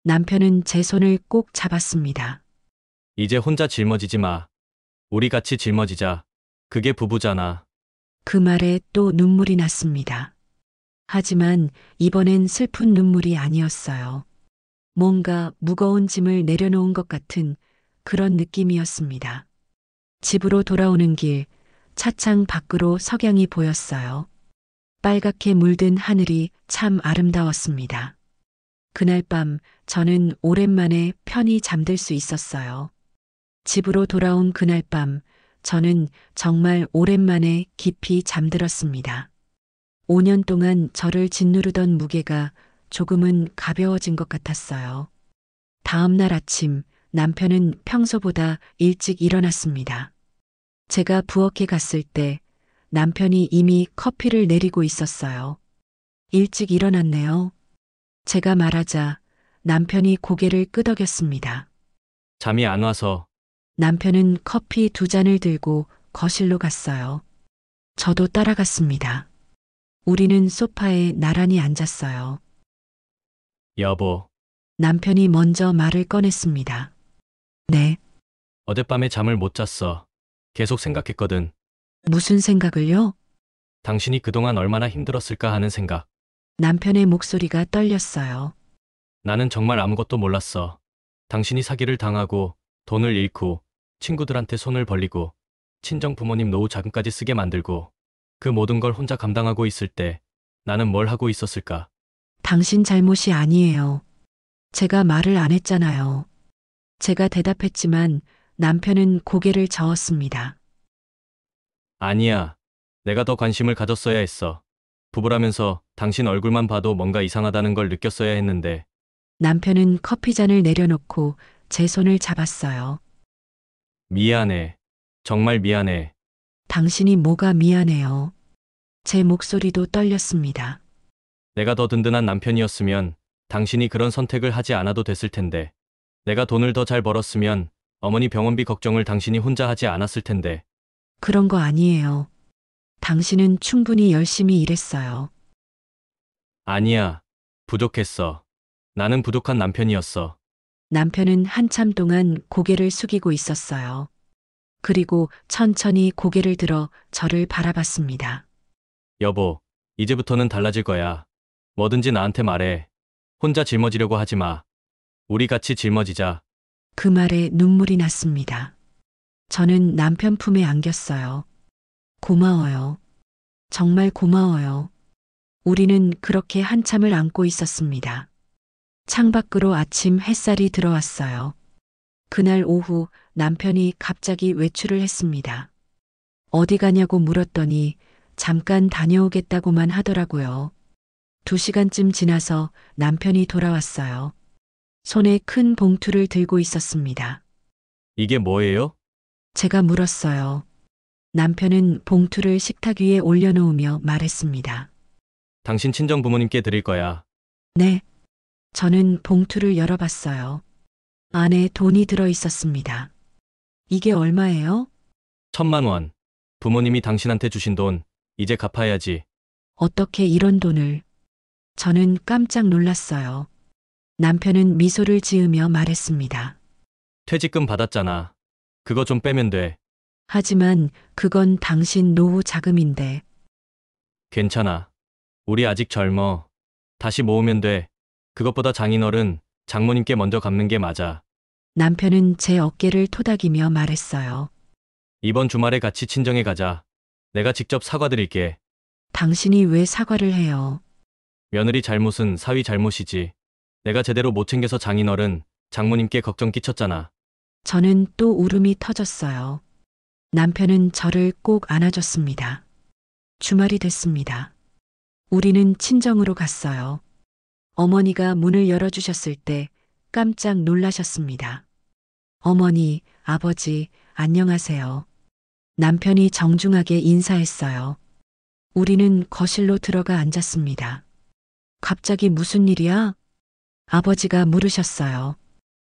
남편은 제 손을 꼭 잡았습니다. 이제 혼자 짊어지지 마. 우리 같이 짊어지자. 그게 부부잖아. 그 말에 또 눈물이 났습니다. 하지만 이번엔 슬픈 눈물이 아니었어요. 뭔가 무거운 짐을 내려놓은 것 같은 그런 느낌이었습니다. 집으로 돌아오는 길, 차창 밖으로 석양이 보였어요. 빨갛게 물든 하늘이 참 아름다웠습니다. 그날 밤 저는 오랜만에 편히 잠들 수 있었어요. 집으로 돌아온 그날 밤 저는 정말 오랜만에 깊이 잠들었습니다. 5년 동안 저를 짓누르던 무게가 조금은 가벼워진 것 같았어요. 다음 날 아침 남편은 평소보다 일찍 일어났습니다. 제가 부엌에 갔을 때 남편이 이미 커피를 내리고 있었어요. 일찍 일어났네요. 제가 말하자 남편이 고개를 끄덕였습니다. 잠이 안 와서. 남편은 커피 2잔을 들고 거실로 갔어요. 저도 따라갔습니다. 우리는 소파에 나란히 앉았어요. 여보, 남편이 먼저 말을 꺼냈습니다. 네, 어젯밤에 잠을 못 잤어. 계속 생각했거든. 무슨 생각을요? 당신이 그동안 얼마나 힘들었을까 하는 생각. 남편의 목소리가 떨렸어요. 나는 정말 아무것도 몰랐어. 당신이 사기를 당하고 돈을 잃고 친구들한테 손을 벌리고 친정 부모님 노후 자금까지 쓰게 만들고 그 모든 걸 혼자 감당하고 있을 때 나는 뭘 하고 있었을까? 당신 잘못이 아니에요. 제가 말을 안 했잖아요. 제가 대답했지만 남편은 고개를 저었습니다. 아니야. 내가 더 관심을 가졌어야 했어. 부부라면서 당신 얼굴만 봐도 뭔가 이상하다는 걸 느꼈어야 했는데. 남편은 커피잔을 내려놓고 제 손을 잡았어요. 미안해. 정말 미안해. 당신이 뭐가 미안해요. 제 목소리도 떨렸습니다. 내가 더 든든한 남편이었으면 당신이 그런 선택을 하지 않아도 됐을 텐데. 내가 돈을 더 잘 벌었으면 어머니 병원비 걱정을 당신이 혼자 하지 않았을 텐데. 그런 거 아니에요. 당신은 충분히 열심히 일했어요. 아니야. 부족했어. 나는 부족한 남편이었어. 남편은 한참 동안 고개를 숙이고 있었어요. 그리고 천천히 고개를 들어 저를 바라봤습니다. 여보, 이제부터는 달라질 거야. 뭐든지 나한테 말해. 혼자 짊어지려고 하지 마. 우리 같이 짊어지자. 그 말에 눈물이 났습니다. 저는 남편 품에 안겼어요. 고마워요. 정말 고마워요. 우리는 그렇게 한참을 안고 있었습니다. 창밖으로 아침 햇살이 들어왔어요. 그날 오후 남편이 갑자기 외출을 했습니다. 어디 가냐고 물었더니 잠깐 다녀오겠다고만 하더라고요. 2시간쯤 지나서 남편이 돌아왔어요. 손에 큰 봉투를 들고 있었습니다. 이게 뭐예요? 제가 물었어요. 남편은 봉투를 식탁 위에 올려놓으며 말했습니다. 당신 친정 부모님께 드릴 거야. 네. 저는 봉투를 열어봤어요. 안에 돈이 들어 있었습니다. 이게 얼마예요? 1,000만 원. 부모님이 당신한테 주신 돈, 이제 갚아야지. 어떻게 이런 돈을? 저는 깜짝 놀랐어요. 남편은 미소를 지으며 말했습니다. 퇴직금 받았잖아. 그거 좀 빼면 돼. 하지만 그건 당신 노후 자금인데. 괜찮아. 우리 아직 젊어. 다시 모으면 돼. 그것보다 장인어른, 장모님께 먼저 갚는 게 맞아. 남편은 제 어깨를 토닥이며 말했어요. 이번 주말에 같이 친정에 가자. 내가 직접 사과드릴게. 당신이 왜 사과를 해요? 며느리 잘못은 사위 잘못이지. 내가 제대로 못 챙겨서 장인어른, 장모님께 걱정 끼쳤잖아. 저는 또 울음이 터졌어요. 남편은 저를 꼭 안아줬습니다. 주말이 됐습니다. 우리는 친정으로 갔어요. 어머니가 문을 열어주셨을 때 깜짝 놀라셨습니다. 어머니, 아버지, 안녕하세요. 남편이 정중하게 인사했어요. 우리는 거실로 들어가 앉았습니다. 갑자기 무슨 일이야? 아버지가 물으셨어요.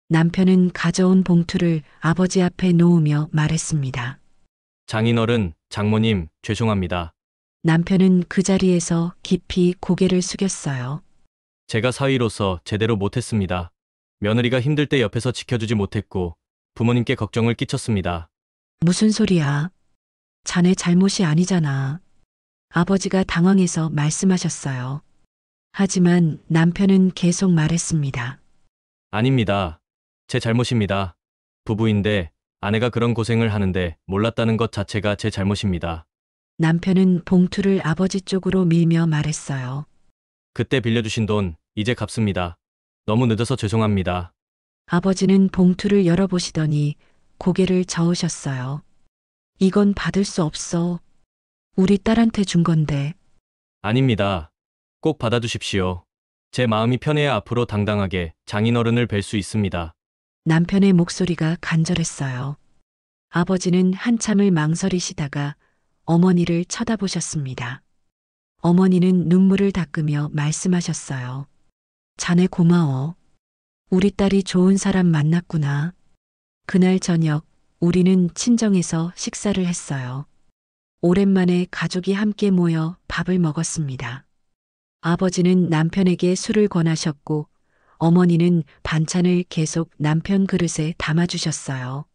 남편은 가져온 봉투를 아버지 앞에 놓으며 말했습니다. 장인어른, 장모님, 죄송합니다. 남편은 그 자리에서 깊이 고개를 숙였어요. 제가 사위로서 제대로 못했습니다. 며느리가 힘들 때 옆에서 지켜주지 못했고, 부모님께 걱정을 끼쳤습니다. 무슨 소리야? 자네 잘못이 아니잖아. 아버지가 당황해서 말씀하셨어요. 하지만 남편은 계속 말했습니다. 아닙니다. 제 잘못입니다. 부부인데 아내가 그런 고생을 하는데 몰랐다는 것 자체가 제 잘못입니다. 남편은 봉투를 아버지 쪽으로 밀며 말했어요. 그때 빌려주신 돈 이제 갚습니다. 너무 늦어서 죄송합니다. 아버지는 봉투를 열어보시더니 고개를 저으셨어요. 이건 받을 수 없어. 우리 딸한테 준 건데. 아닙니다. 꼭 받아주십시오. 제 마음이 편해야 앞으로 당당하게 장인어른을 뵐 수 있습니다. 남편의 목소리가 간절했어요. 아버지는 한참을 망설이시다가 어머니를 쳐다보셨습니다. 어머니는 눈물을 닦으며 말씀하셨어요. 자네 고마워. 우리 딸이 좋은 사람 만났구나. 그날 저녁 우리는 친정에서 식사를 했어요. 오랜만에 가족이 함께 모여 밥을 먹었습니다. 아버지는 남편에게 술을 권하셨고 어머니는 반찬을 계속 남편 그릇에 담아주셨어요.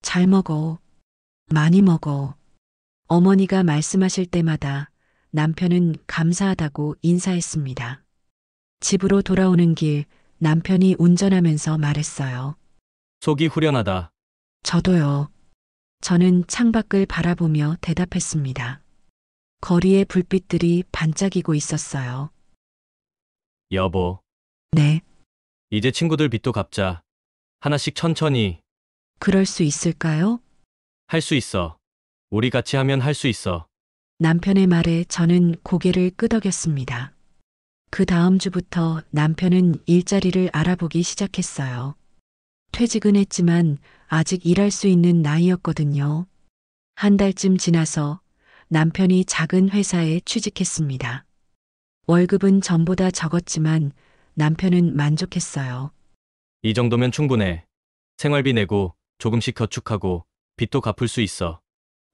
잘 먹어. 많이 먹어. 어머니가 말씀하실 때마다 남편은 감사하다고 인사했습니다. 집으로 돌아오는 길 남편이 운전하면서 말했어요. 속이 후련하다. 저도요. 저는 창밖을 바라보며 대답했습니다. 거리의 불빛들이 반짝이고 있었어요. 여보, 네, 이제 친구들 빚도 갚자. 하나씩 천천히. 그럴 수 있을까요? 할 수 있어. 우리 같이 하면 할 수 있어. 남편의 말에 저는 고개를 끄덕였습니다. 그 다음 주부터 남편은 일자리를 알아보기 시작했어요. 퇴직은 했지만 아직 일할 수 있는 나이였거든요. 한 달쯤 지나서 남편이 작은 회사에 취직했습니다. 월급은 전보다 적었지만 남편은 만족했어요. 이 정도면 충분해. 생활비 내고 조금씩 저축하고 빚도 갚을 수 있어.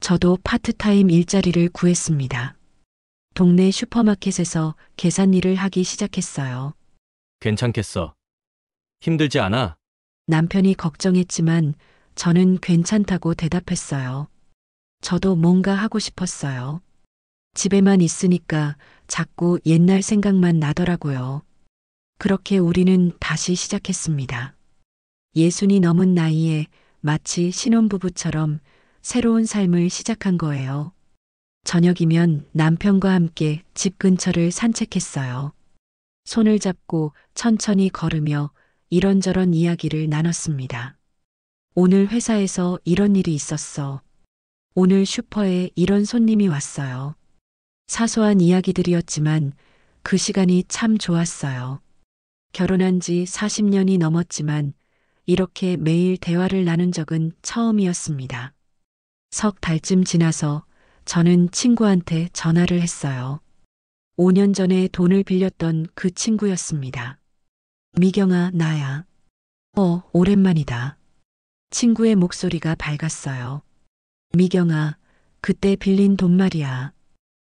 저도 파트타임 일자리를 구했습니다. 동네 슈퍼마켓에서 계산 일을 하기 시작했어요. 괜찮겠어. 힘들지 않아? 남편이 걱정했지만 저는 괜찮다고 대답했어요. 저도 뭔가 하고 싶었어요. 집에만 있으니까 자꾸 옛날 생각만 나더라고요. 그렇게 우리는 다시 시작했습니다. 60이 넘은 나이에 마치 신혼부부처럼 새로운 삶을 시작한 거예요. 저녁이면 남편과 함께 집 근처를 산책했어요. 손을 잡고 천천히 걸으며 이런저런 이야기를 나눴습니다. 오늘 회사에서 이런 일이 있었어. 오늘 슈퍼에 이런 손님이 왔어요. 사소한 이야기들이었지만 그 시간이 참 좋았어요. 결혼한 지 40년이 넘었지만 이렇게 매일 대화를 나눈 적은 처음이었습니다. 석 달쯤 지나서 저는 친구한테 전화를 했어요. 5년 전에 돈을 빌렸던 그 친구였습니다. 미경아, 나야. 오랜만이다. 친구의 목소리가 밝았어요. 미경아, 그때 빌린 돈 말이야.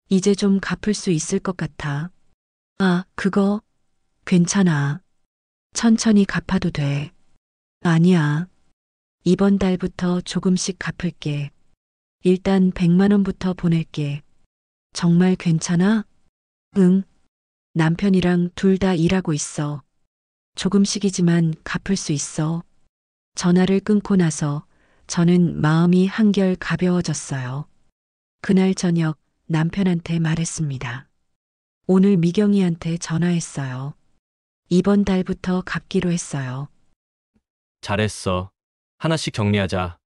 이제 좀 갚을 수 있을 것 같아. 그거 괜찮아. 천천히 갚아도 돼. 아니야. 이번 달부터 조금씩 갚을게. 일단 100만 원부터 보낼게. 정말 괜찮아? 응. 남편이랑 둘 다 일하고 있어. 조금씩이지만 갚을 수 있어. 전화를 끊고 나서 저는 마음이 한결 가벼워졌어요. 그날 저녁 남편한테 말했습니다. 오늘 미경이한테 전화했어요. 이번 달부터 갚기로 했어요. 잘했어. 하나씩 정리하자.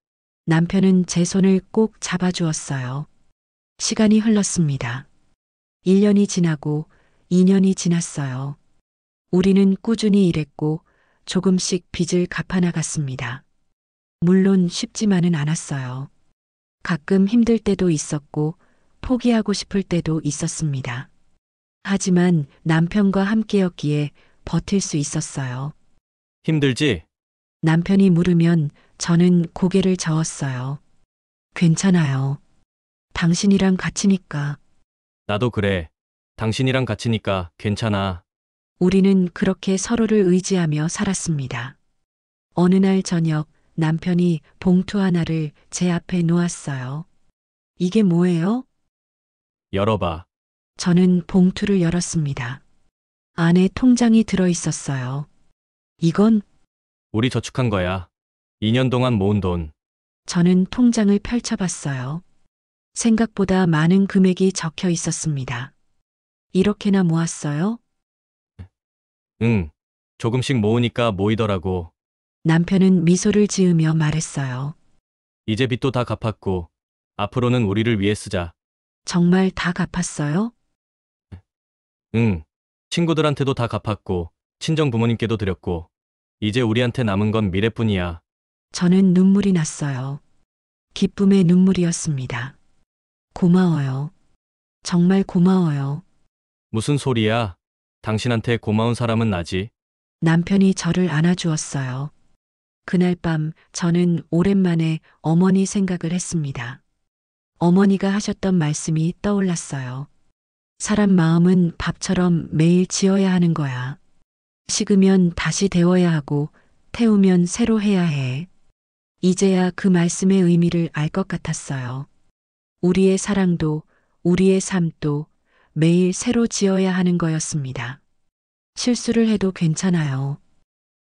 남편은 제 손을 꼭 잡아주었어요. 시간이 흘렀습니다. 1년이 지나고 2년이 지났어요. 우리는 꾸준히 일했고 조금씩 빚을 갚아나갔습니다. 물론 쉽지만은 않았어요. 가끔 힘들 때도 있었고 포기하고 싶을 때도 있었습니다. 하지만 남편과 함께였기에 버틸 수 있었어요. 힘들지? 남편이 물으면 저는 고개를 저었어요. 괜찮아요. 당신이랑 같이니까. 나도 그래. 당신이랑 같이니까 괜찮아. 우리는 그렇게 서로를 의지하며 살았습니다. 어느 날 저녁 남편이 봉투 하나를 제 앞에 놓았어요. 이게 뭐예요? 열어봐. 저는 봉투를 열었습니다. 안에 통장이 들어 있었어요. 이건 우리 저축한 거야. 2년 동안 모은 돈. 저는 통장을 펼쳐봤어요. 생각보다 많은 금액이 적혀 있었습니다. 이렇게나 모았어요? 응. 조금씩 모으니까 모이더라고. 남편은 미소를 지으며 말했어요. 이제 빚도 다 갚았고, 앞으로는 우리를 위해 쓰자. 정말 다 갚았어요? 응. 친구들한테도 다 갚았고, 친정 부모님께도 드렸고, 이제 우리한테 남은 건 미래뿐이야. 저는 눈물이 났어요. 기쁨의 눈물이었습니다. 고마워요. 정말 고마워요. 무슨 소리야? 당신한테 고마운 사람은 나지. 남편이 저를 안아주었어요. 그날 밤 저는 오랜만에 어머니 생각을 했습니다. 어머니가 하셨던 말씀이 떠올랐어요. 사람 마음은 밥처럼 매일 지어야 하는 거야. 식으면 다시 데워야 하고 태우면 새로 해야 해. 이제야 그 말씀의 의미를 알 것 같았어요. 우리의 사랑도 우리의 삶도 매일 새로 지어야 하는 거였습니다. 실수를 해도 괜찮아요.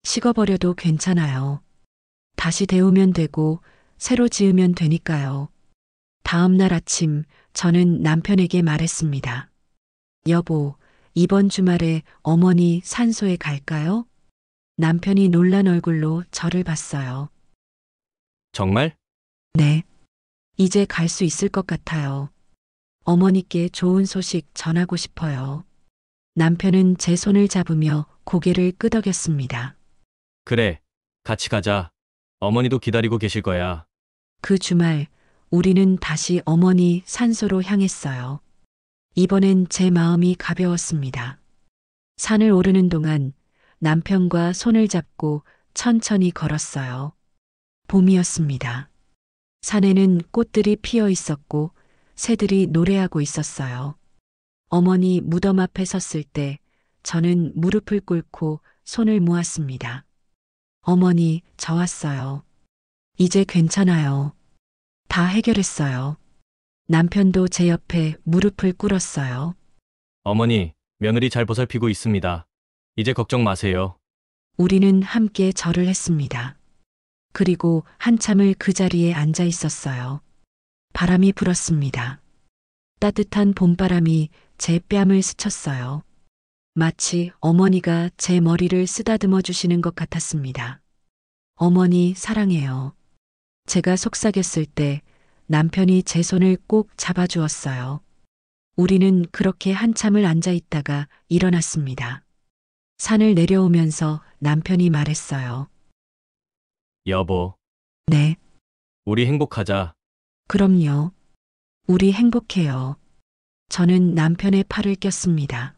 식어버려도 괜찮아요. 다시 데우면 되고 새로 지으면 되니까요. 다음 날 아침 저는 남편에게 말했습니다. 여보, 이번 주말에 어머니 산소에 갈까요? 남편이 놀란 얼굴로 저를 봤어요. 정말? 네. 이제 갈 수 있을 것 같아요. 어머니께 좋은 소식 전하고 싶어요. 남편은 제 손을 잡으며 고개를 끄덕였습니다. 그래. 같이 가자. 어머니도 기다리고 계실 거야. 그 주말 우리는 다시 어머니 산소로 향했어요. 이번엔 제 마음이 가벼웠습니다. 산을 오르는 동안 남편과 손을 잡고 천천히 걸었어요. 봄이었습니다. 산에는 꽃들이 피어 있었고 새들이 노래하고 있었어요. 어머니 무덤 앞에 섰을 때 저는 무릎을 꿇고 손을 모았습니다. 어머니, 저 왔어요. 이제 괜찮아요. 다 해결했어요. 남편도 제 옆에 무릎을 꿇었어요. 어머니, 며느리 잘 보살피고 있습니다. 이제 걱정 마세요. 우리는 함께 절을 했습니다. 그리고 한참을 그 자리에 앉아 있었어요. 바람이 불었습니다. 따뜻한 봄바람이 제 뺨을 스쳤어요. 마치 어머니가 제 머리를 쓰다듬어 주시는 것 같았습니다. 어머니 사랑해요. 제가 속삭였을 때 남편이 제 손을 꼭 잡아주었어요. 우리는 그렇게 한참을 앉아 있다가 일어났습니다. 산을 내려오면서 남편이 말했어요. 여보, 네, 우리 행복하자. 그럼요. 우리 행복해요. 저는 남편의 팔을 꼈습니다.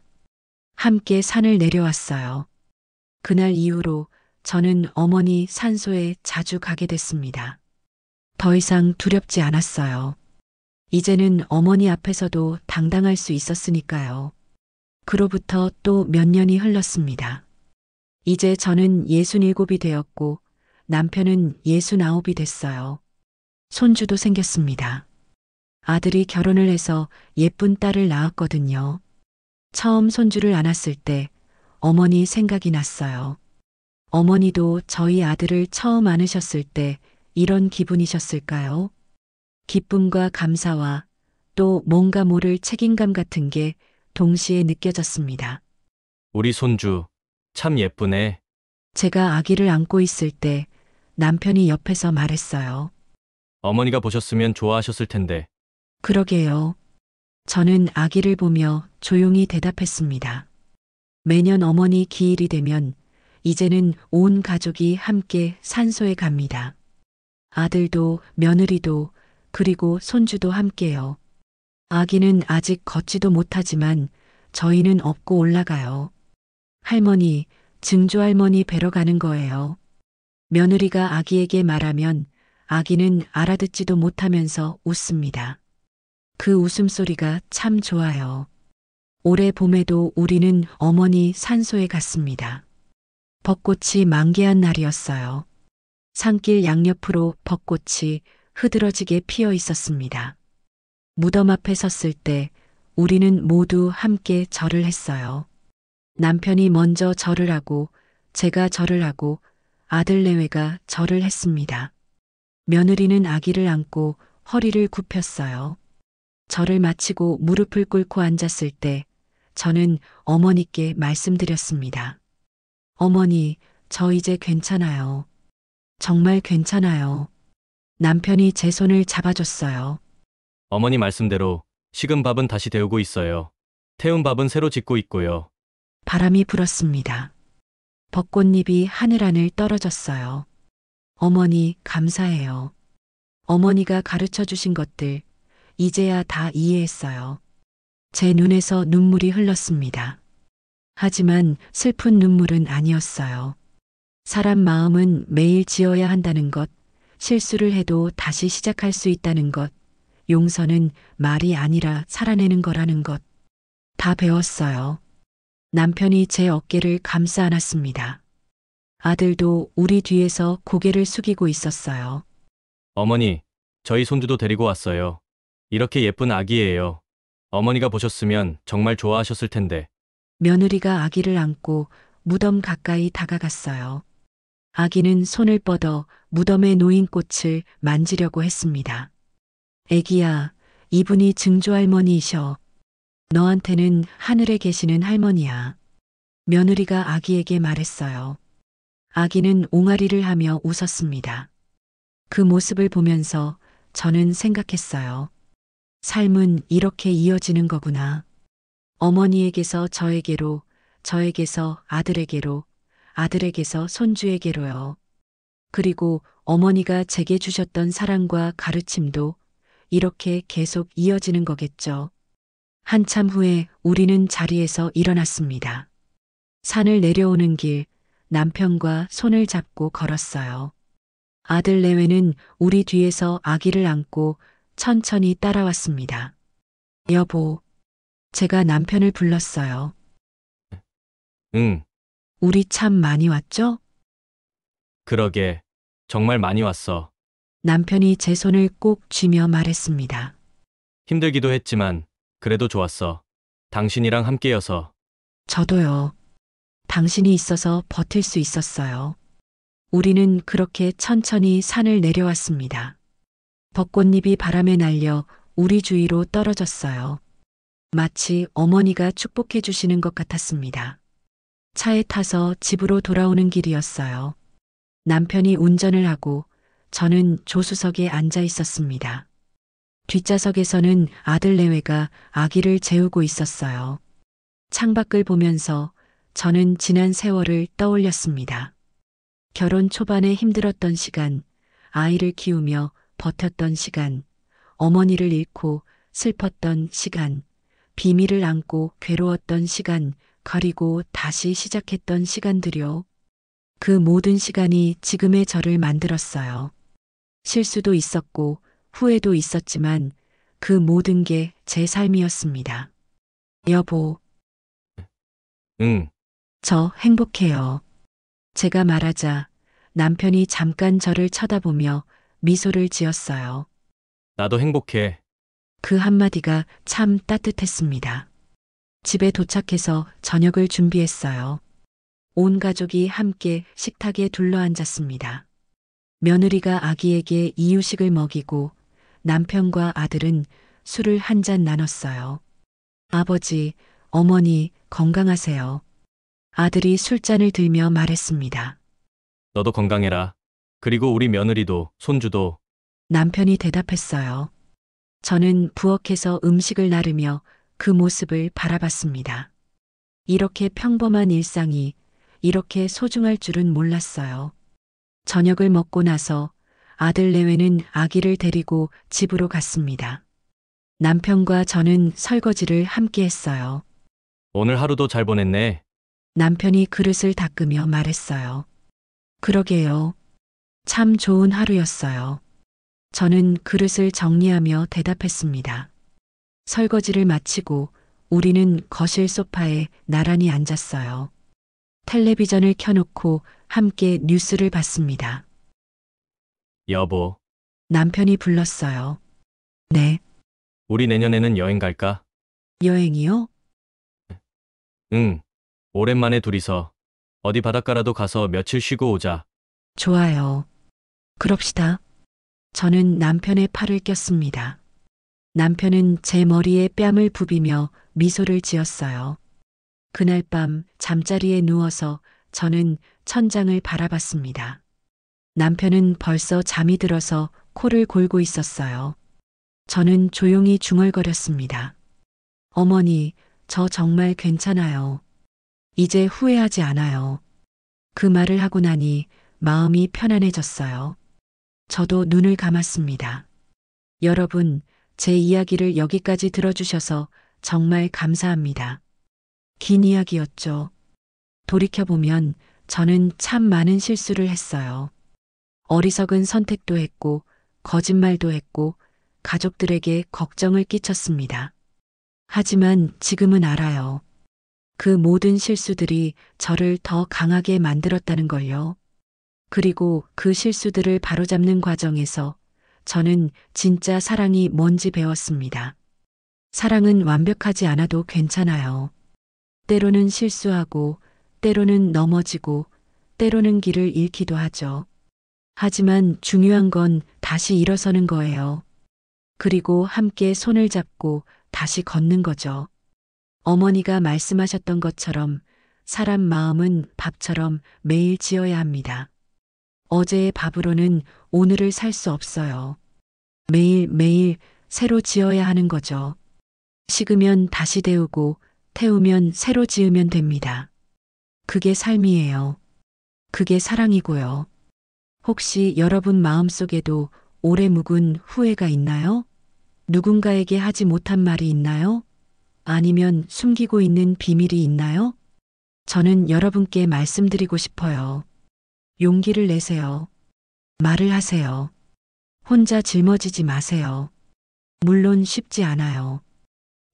함께 산을 내려왔어요. 그날 이후로 저는 어머니 산소에 자주 가게 됐습니다. 더 이상 두렵지 않았어요. 이제는 어머니 앞에서도 당당할 수 있었으니까요. 그로부터 또 몇 년이 흘렀습니다. 이제 저는 67이 되었고 남편은 69이 됐어요. 손주도 생겼습니다. 아들이 결혼을 해서 예쁜 딸을 낳았거든요. 처음 손주를 안았을 때 어머니 생각이 났어요. 어머니도 저희 아들을 처음 안으셨을 때 이런 기분이셨을까요? 기쁨과 감사와 또 뭔가 모를 책임감 같은 게 동시에 느껴졌습니다. 우리 손주, 참 예쁘네. 제가 아기를 안고 있을 때 남편이 옆에서 말했어요. 어머니가 보셨으면 좋아하셨을 텐데. 그러게요. 저는 아기를 보며 조용히 대답했습니다. 매년 어머니 기일이 되면 이제는 온 가족이 함께 산소에 갑니다. 아들도 며느리도 그리고 손주도 함께요. 아기는 아직 걷지도 못하지만 저희는 업고 올라가요. 할머니, 증조할머니 뵈러 가는 거예요. 며느리가 아기에게 말하면 아기는 알아듣지도 못하면서 웃습니다. 그 웃음소리가 참 좋아요. 올해 봄에도 우리는 어머니 산소에 갔습니다. 벚꽃이 만개한 날이었어요. 산길 양옆으로 벚꽃이 흐드러지게 피어 있었습니다. 무덤 앞에 섰을 때 우리는 모두 함께 절을 했어요. 남편이 먼저 절을 하고 제가 절을 하고 아들 내외가 절을 했습니다. 며느리는 아기를 안고 허리를 굽혔어요. 절을 마치고 무릎을 꿇고 앉았을 때 저는 어머니께 말씀드렸습니다. 어머니, 저 이제 괜찮아요. 정말 괜찮아요. 남편이 제 손을 잡아줬어요. 어머니 말씀대로 식은 밥은 다시 데우고 있어요. 태운 밥은 새로 짓고 있고요. 바람이 불었습니다. 벚꽃잎이 하늘 하늘 떨어졌어요. 어머니, 감사해요. 어머니가 가르쳐 주신 것들, 이제야 다 이해했어요. 제 눈에서 눈물이 흘렀습니다. 하지만 슬픈 눈물은 아니었어요. 사람 마음은 매일 지어야 한다는 것, 실수를 해도 다시 시작할 수 있다는 것, 용서는 말이 아니라 살아내는 거라는 것, 다 배웠어요. 남편이 제 어깨를 감싸 안았습니다. 아들도 우리 뒤에서 고개를 숙이고 있었어요. 어머니, 저희 손주도 데리고 왔어요. 이렇게 예쁜 아기예요. 어머니가 보셨으면 정말 좋아하셨을 텐데. 며느리가 아기를 안고 무덤 가까이 다가갔어요. 아기는 손을 뻗어 무덤에 놓인 꽃을 만지려고 했습니다. 애기야, 이분이 증조할머니이셔. 너한테는 하늘에 계시는 할머니야. 며느리가 아기에게 말했어요. 아기는 옹알이를 하며 웃었습니다. 그 모습을 보면서 저는 생각했어요. 삶은 이렇게 이어지는 거구나. 어머니에게서 저에게로, 저에게서 아들에게로, 아들에게서 손주에게로요. 그리고 어머니가 제게 주셨던 사랑과 가르침도 이렇게 계속 이어지는 거겠죠. 한참 후에 우리는 자리에서 일어났습니다. 산을 내려오는 길, 남편과 손을 잡고 걸었어요. 아들 내외는 우리 뒤에서 아기를 안고 천천히 따라왔습니다. 여보, 제가 남편을 불렀어요. 응, 우리 참 많이 왔죠? 그러게. 정말 많이 왔어. 남편이 제 손을 꼭 쥐며 말했습니다. 힘들기도 했지만 그래도 좋았어. 당신이랑 함께여서. 저도요. 당신이 있어서 버틸 수 있었어요. 우리는 그렇게 천천히 산을 내려왔습니다. 벚꽃잎이 바람에 날려 우리 주위로 떨어졌어요. 마치 어머니가 축복해 주시는 것 같았습니다. 차에 타서 집으로 돌아오는 길이었어요. 남편이 운전을 하고 저는 조수석에 앉아 있었습니다. 뒷좌석에서는 아들 내외가 아기를 재우고 있었어요. 창밖을 보면서 저는 지난 세월을 떠올렸습니다. 결혼 초반에 힘들었던 시간, 아이를 키우며 버텼던 시간, 어머니를 잃고 슬펐던 시간, 비밀을 안고 괴로웠던 시간, 그리고 다시 시작했던 시간들요. 그 모든 시간이 지금의 저를 만들었어요. 실수도 있었고 후회도 있었지만 그 모든 게 제 삶이었습니다. 여보, 응, 저 행복해요. 제가 말하자 남편이 잠깐 저를 쳐다보며 미소를 지었어요. 나도 행복해. 그 한마디가 참 따뜻했습니다. 집에 도착해서 저녁을 준비했어요. 온 가족이 함께 식탁에 둘러앉았습니다. 며느리가 아기에게 이유식을 먹이고 남편과 아들은 술을 한 잔 나눴어요. 아버지, 어머니 건강하세요. 아들이 술잔을 들며 말했습니다. 너도 건강해라. 그리고 우리 며느리도, 손주도. 남편이 대답했어요. 저는 부엌에서 음식을 나르며 그 모습을 바라봤습니다. 이렇게 평범한 일상이 이렇게 소중할 줄은 몰랐어요. 저녁을 먹고 나서 아들 내외는 아기를 데리고 집으로 갔습니다. 남편과 저는 설거지를 함께 했어요. 오늘 하루도 잘 보냈네. 남편이 그릇을 닦으며 말했어요. 그러게요. 참 좋은 하루였어요. 저는 그릇을 정리하며 대답했습니다. 설거지를 마치고 우리는 거실 소파에 나란히 앉았어요. 텔레비전을 켜놓고 함께 뉴스를 봤습니다. 여보, 남편이 불렀어요. 네, 우리 내년에는 여행 갈까? 여행이요? 응. 오랜만에 둘이서 어디 바닷가라도 가서 며칠 쉬고 오자. 좋아요. 그럽시다. 저는 남편의 팔을 꼈습니다. 남편은 제 머리에 뺨을 부비며 미소를 지었어요. 그날 밤 잠자리에 누워서 저는 천장을 바라봤습니다. 남편은 벌써 잠이 들어서 코를 골고 있었어요. 저는 조용히 중얼거렸습니다. 어머니, 저 정말 괜찮아요. 이제 후회하지 않아요. 그 말을 하고 나니 마음이 편안해졌어요. 저도 눈을 감았습니다. 여러분, 제 이야기를 여기까지 들어주셔서 정말 감사합니다. 긴 이야기였죠. 돌이켜보면 저는 참 많은 실수를 했어요. 어리석은 선택도 했고, 거짓말도 했고, 가족들에게 걱정을 끼쳤습니다. 하지만 지금은 알아요. 그 모든 실수들이 저를 더 강하게 만들었다는 걸요. 그리고 그 실수들을 바로잡는 과정에서 저는 진짜 사랑이 뭔지 배웠습니다. 사랑은 완벽하지 않아도 괜찮아요. 때로는 실수하고, 때로는 넘어지고, 때로는 길을 잃기도 하죠. 하지만 중요한 건 다시 일어서는 거예요. 그리고 함께 손을 잡고 다시 걷는 거죠. 어머니가 말씀하셨던 것처럼 사람 마음은 밥처럼 매일 지어야 합니다. 어제의 밥으로는 오늘을 살 수 없어요. 매일매일 새로 지어야 하는 거죠. 식으면 다시 데우고 태우면 새로 지으면 됩니다. 그게 삶이에요. 그게 사랑이고요. 혹시 여러분 마음속에도 오래 묵은 후회가 있나요? 누군가에게 하지 못한 말이 있나요? 아니면 숨기고 있는 비밀이 있나요? 저는 여러분께 말씀드리고 싶어요. 용기를 내세요. 말을 하세요. 혼자 짊어지지 마세요. 물론 쉽지 않아요.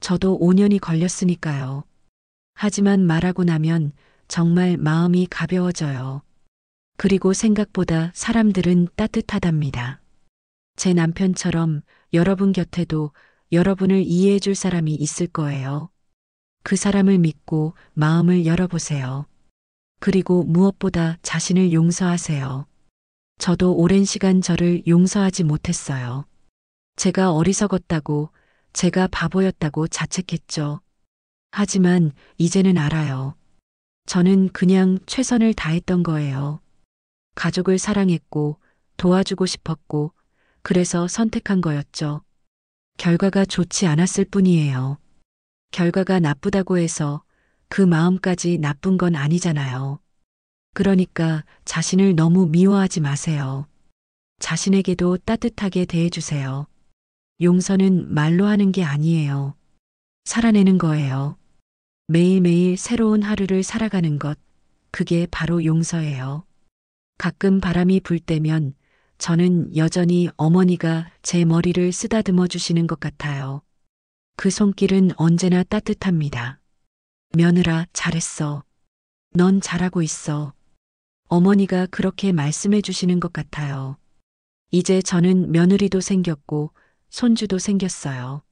저도 5년이 걸렸으니까요. 하지만 말하고 나면 정말 마음이 가벼워져요. 그리고 생각보다 사람들은 따뜻하답니다. 제 남편처럼 여러분 곁에도 여러분을 이해해 줄 사람이 있을 거예요. 그 사람을 믿고 마음을 열어보세요. 그리고 무엇보다 자신을 용서하세요. 저도 오랜 시간 저를 용서하지 못했어요. 제가 어리석었다고, 제가 바보였다고 자책했죠. 하지만 이제는 알아요. 저는 그냥 최선을 다했던 거예요. 가족을 사랑했고, 도와주고 싶었고, 그래서 선택한 거였죠. 결과가 좋지 않았을 뿐이에요. 결과가 나쁘다고 해서 그 마음까지 나쁜 건 아니잖아요. 그러니까 자신을 너무 미워하지 마세요. 자신에게도 따뜻하게 대해주세요. 용서는 말로 하는 게 아니에요. 살아내는 거예요. 매일매일 새로운 하루를 살아가는 것, 그게 바로 용서예요. 가끔 바람이 불 때면 저는 여전히 어머니가 제 머리를 쓰다듬어 주시는 것 같아요. 그 손길은 언제나 따뜻합니다. 며느라, 잘했어. 넌 잘하고 있어. 어머니가 그렇게 말씀해 주시는 것 같아요. 이제 저는 며느리도 생겼고 손주도 생겼어요.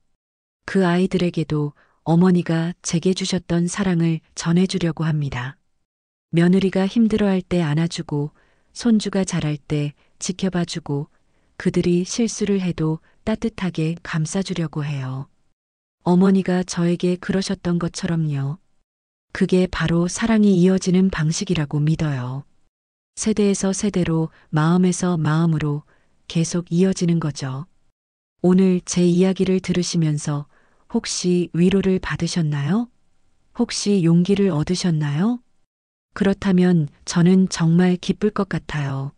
그 아이들에게도 어머니가 제게 주셨던 사랑을 전해주려고 합니다. 며느리가 힘들어할 때 안아주고 손주가 잘할 때 지켜봐주고 그들이 실수를 해도 따뜻하게 감싸주려고 해요. 어머니가 저에게 그러셨던 것처럼요. 그게 바로 사랑이 이어지는 방식이라고 믿어요. 세대에서 세대로, 마음에서 마음으로 계속 이어지는 거죠. 오늘 제 이야기를 들으시면서 혹시 위로를 받으셨나요? 혹시 용기를 얻으셨나요? 그렇다면 저는 정말 기쁠 것 같아요.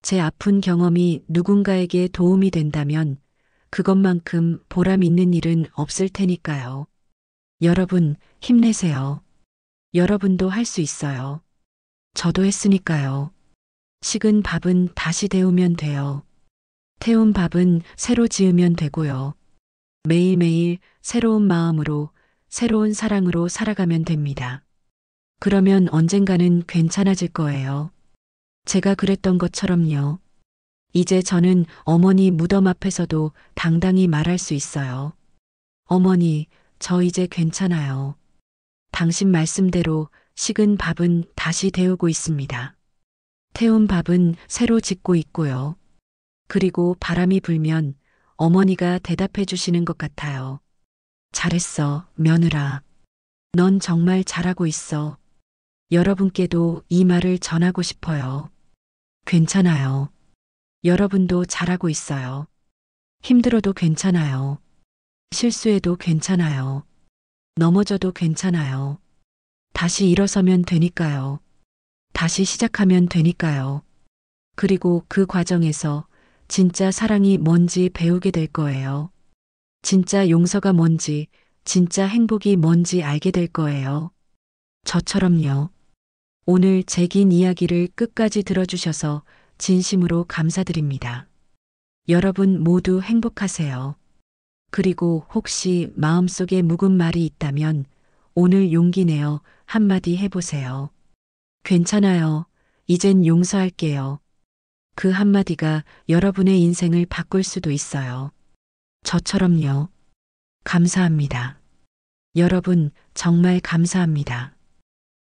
제 아픈 경험이 누군가에게 도움이 된다면 그것만큼 보람 있는 일은 없을 테니까요. 여러분, 힘내세요. 여러분도 할 수 있어요. 저도 했으니까요. 식은 밥은 다시 데우면 돼요. 태운 밥은 새로 지으면 되고요. 매일매일 새로운 마음으로, 새로운 사랑으로 살아가면 됩니다. 그러면 언젠가는 괜찮아질 거예요. 제가 그랬던 것처럼요. 이제 저는 어머니 무덤 앞에서도 당당히 말할 수 있어요. 어머니, 저 이제 괜찮아요. 당신 말씀대로 식은 밥은 다시 데우고 있습니다. 태운 밥은 새로 짓고 있고요. 그리고 바람이 불면 어머니가 대답해 주시는 것 같아요. 잘했어, 며느라. 넌 정말 잘하고 있어. 여러분께도 이 말을 전하고 싶어요. 괜찮아요. 여러분도 잘하고 있어요. 힘들어도 괜찮아요. 실수해도 괜찮아요. 넘어져도 괜찮아요. 다시 일어서면 되니까요. 다시 시작하면 되니까요. 그리고 그 과정에서 진짜 사랑이 뭔지 배우게 될 거예요. 진짜 용서가 뭔지, 진짜 행복이 뭔지 알게 될 거예요. 저처럼요. 오늘 제 긴 이야기를 끝까지 들어주셔서 진심으로 감사드립니다. 여러분 모두 행복하세요. 그리고 혹시 마음속에 묵은 말이 있다면 오늘 용기 내어 한마디 해보세요. 괜찮아요. 이젠 용서할게요. 그 한마디가 여러분의 인생을 바꿀 수도 있어요. 저처럼요. 감사합니다. 여러분 정말 감사합니다.